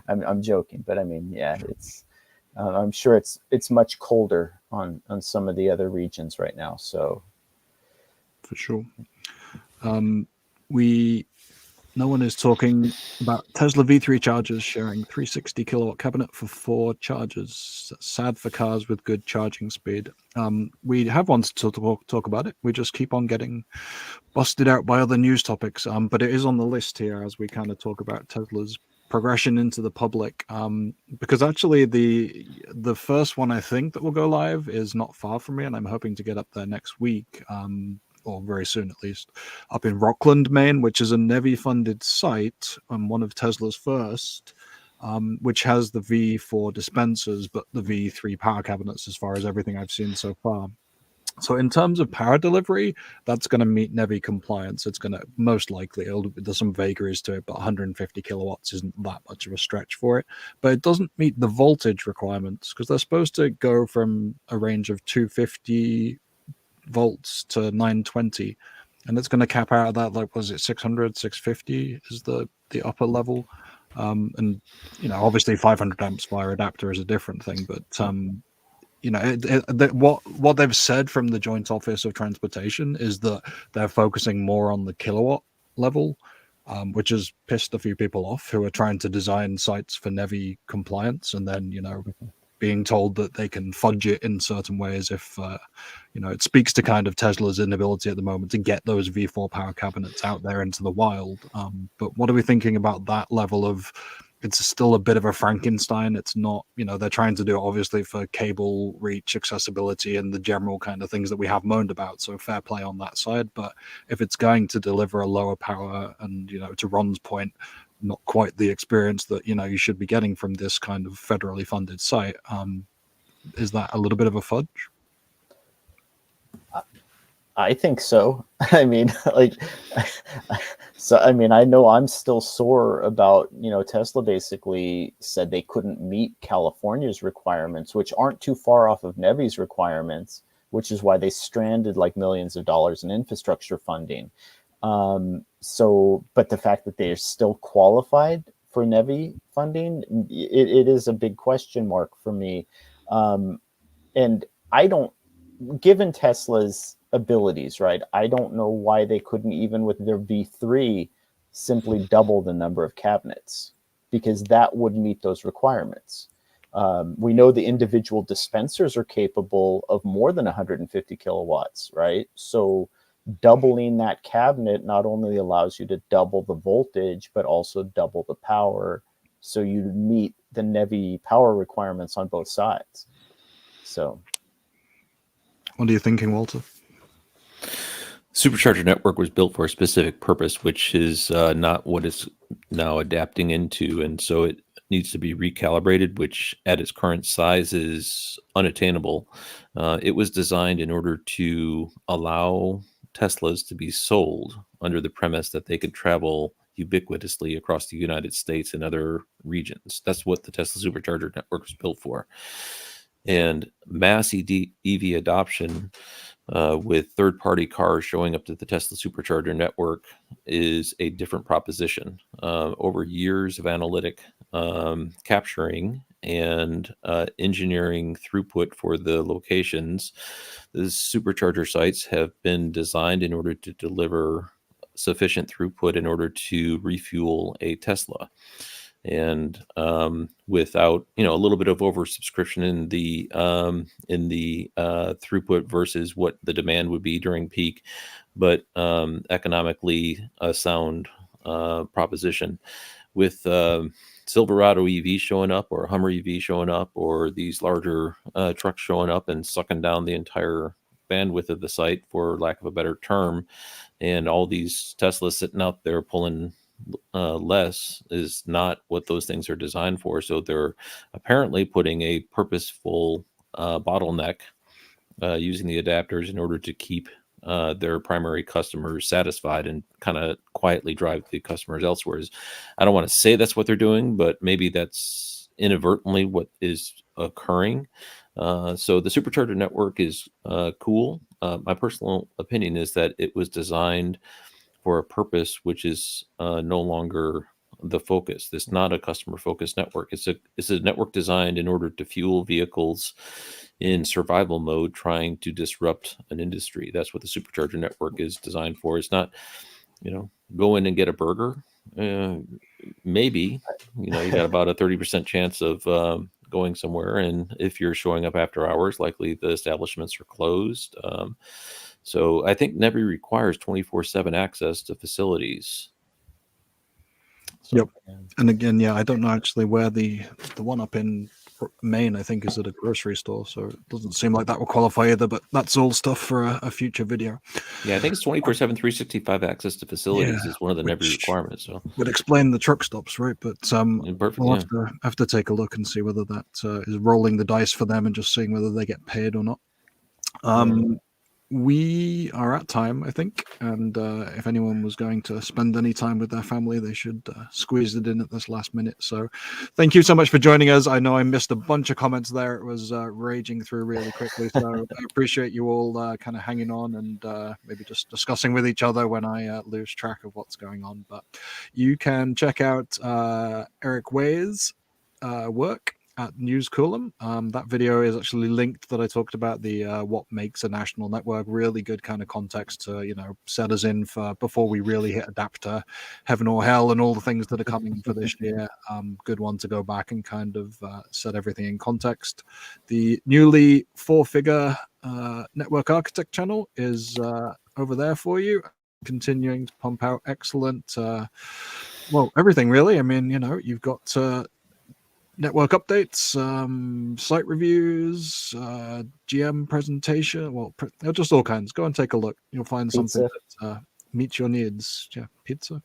I'm joking. But I mean, yeah, it's I'm sure it's much colder on some of the other regions right now. So for sure. No one is talking about Tesla V3 chargers sharing 360 kilowatt cabinet for 4 chargers. Sad for cars with good charging speed. We have ones to talk about it. We just keep on getting busted out by other news topics. But it is on the list here as we kind of talk about Tesla's progression into the public. Because actually the first one I think that will go live is not far from me, and I'm hoping to get up there next week. Or very soon at least, up in Rockland, Maine, which is a NEVI-funded site, and one of Tesla's first, which has the V4 dispensers, but the V3 power cabinets as far as everything I've seen so far. So in terms of power delivery, that's going to meet NEVI compliance. It's going to most likely, there's some vagaries to it, but 150 kilowatts isn't that much of a stretch for it. But it doesn't meet the voltage requirements because they're supposed to go from a range of 250 volts to 920, and it's going to cap out at that, like, was it 600, 650 is the upper level. And you know, obviously 500 amps via adapter is a different thing, but you know, what they've said from the Joint Office of Transportation is that they're focusing more on the kilowatt level, which has pissed a few people off who are trying to design sites for NEVI compliance, and then, you know, being told that they can fudge it in certain ways if you know, it speaks to kind of Tesla's inability at the moment to get those V4 power cabinets out there into the wild. But what are we thinking about that level of, it's still a bit of a Frankenstein. It's not, you know, they're trying to do it obviously for cable reach, accessibility, and the general kind of things that we have moaned about, so fair play on that side. But if it's going to deliver a lower power and, you know, to Ron's point, not quite the experience that, you know, you should be getting from this kind of federally funded site, is that a little bit of a fudge? I think so. I mean, like, so I mean, I know I'm still sore about, you know, Tesla basically said they couldn't meet California's requirements, which aren't too far off of NEVI's requirements, which is why they stranded like millions of dollars in infrastructure funding. So, but the fact that they are still qualified for NEVI funding, it is a big question mark for me. And given Tesla's abilities, right? I don't know why they couldn't, even with their V3, simply double the number of cabinets, because that would meet those requirements. We know the individual dispensers are capable of more than 150 kilowatts, right? So doubling that cabinet not only allows you to double the voltage, but also double the power. So you meet the NEVI power requirements on both sides. So what are you thinking, Walter? Supercharger network was built for a specific purpose, which is not what it's now adapting into. And so it needs to be recalibrated, which at its current size is unattainable. It was designed in order to allow Teslas to be sold under the premise that they could travel ubiquitously across the United States and other regions. That's what the Tesla Supercharger network was built for. And mass EV adoption with third-party cars showing up to the Tesla Supercharger network is a different proposition. Over years of analytic capturing and engineering throughput for the locations, the supercharger sites have been designed in order to deliver sufficient throughput in order to refuel a Tesla. And without, a little bit of oversubscription in the throughput versus what the demand would be during peak, but economically a sound proposition. With Silverado EV showing up, or Hummer EV showing up, or these larger trucks showing up and sucking down the entire bandwidth of the site, for lack of a better term, and all these Teslas sitting out there pulling less, is not what those things are designed for. So they're apparently putting a purposeful bottleneck using the adapters in order to keep their primary customers satisfied and kind of quietly drive the customers elsewhere. I don't want to say that's what they're doing, but maybe that's inadvertently what is occurring. So the supercharger network is cool. My personal opinion is that it was designed for a purpose which is no longer the focus. It's not a customer-focused network. It's a network designed in order to fuel vehicles in survival mode, trying to disrupt an industry. That's what the supercharger network is designed for. It's not, go in and get a burger. Maybe, you got about a 30% chance of going somewhere. And if you're showing up after hours, likely the establishments are closed. So I think NEVI requires 24/7 access to facilities. So, yep. And again, I don't know actually where the one up in Maine, I think, is at a grocery store. So it doesn't seem like that will qualify either, but that's all stuff for a future video. Yeah, I think it's 24/7, 365 access to facilities is one of the NEVI requirements. So would explain the truck stops, right? But we'll have to take a look and see whether that is rolling the dice for them and just seeing whether they get paid or not. We are at time, I think, and if anyone was going to spend any time with their family, they should squeeze it in at this last minute. So thank you so much for joining us. I know I missed a bunch of comments there. It was raging through really quickly, so I appreciate you all kind of hanging on and maybe just discussing with each other when I lose track of what's going on. But you can check out Eric Wei's work at News Coolum. That video is actually linked that I talked about the what makes a national network. Really good kind of context to set us in for before we really hit adapter heaven or hell and all the things that are coming for this year. Good one to go back and kind of set everything in context. The newly 4-figure network architect channel is over there for you, continuing to pump out excellent everything really. I mean, you've got network updates, site reviews, GM presentation, just all kinds. Go and take a look. You'll find something that meets your needs. Yeah, pizza.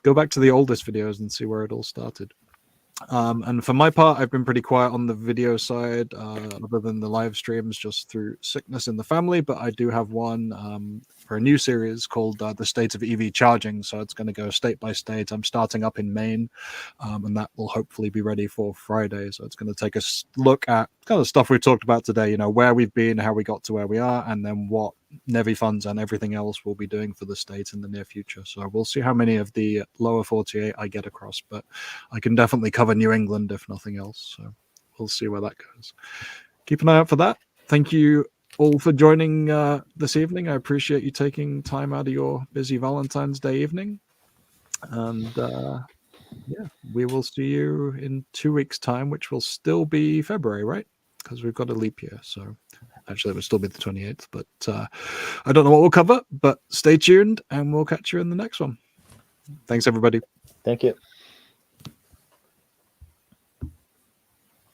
Go back to the oldest videos and see where it all started. And for my part, I've been pretty quiet on the video side, other than the live streams, just through sickness in the family. But I do have one for a new series called The State of EV Charging. So it's going to go state by state. I'm starting up in Maine, and that will hopefully be ready for Friday. So it's going to take a look at kind of stuff we've talked about today, where we've been, how we got to where we are, and then what NEVI funds and everything else we'll be doing for the state in the near future. So we'll see how many of the lower 48 I get across, but I can definitely cover New England if nothing else. So we'll see where that goes. Keep an eye out for that. thank you all for joining this evening. I appreciate you taking time out of your busy Valentine's Day evening. And yeah, we will see you in 2 weeks' time, which will still be February, right? Because we've got a leap year. So actually, it will still be the 28th. But I don't know what we'll cover. But stay tuned, and we'll catch you in the next one. Thanks, everybody. Thank you.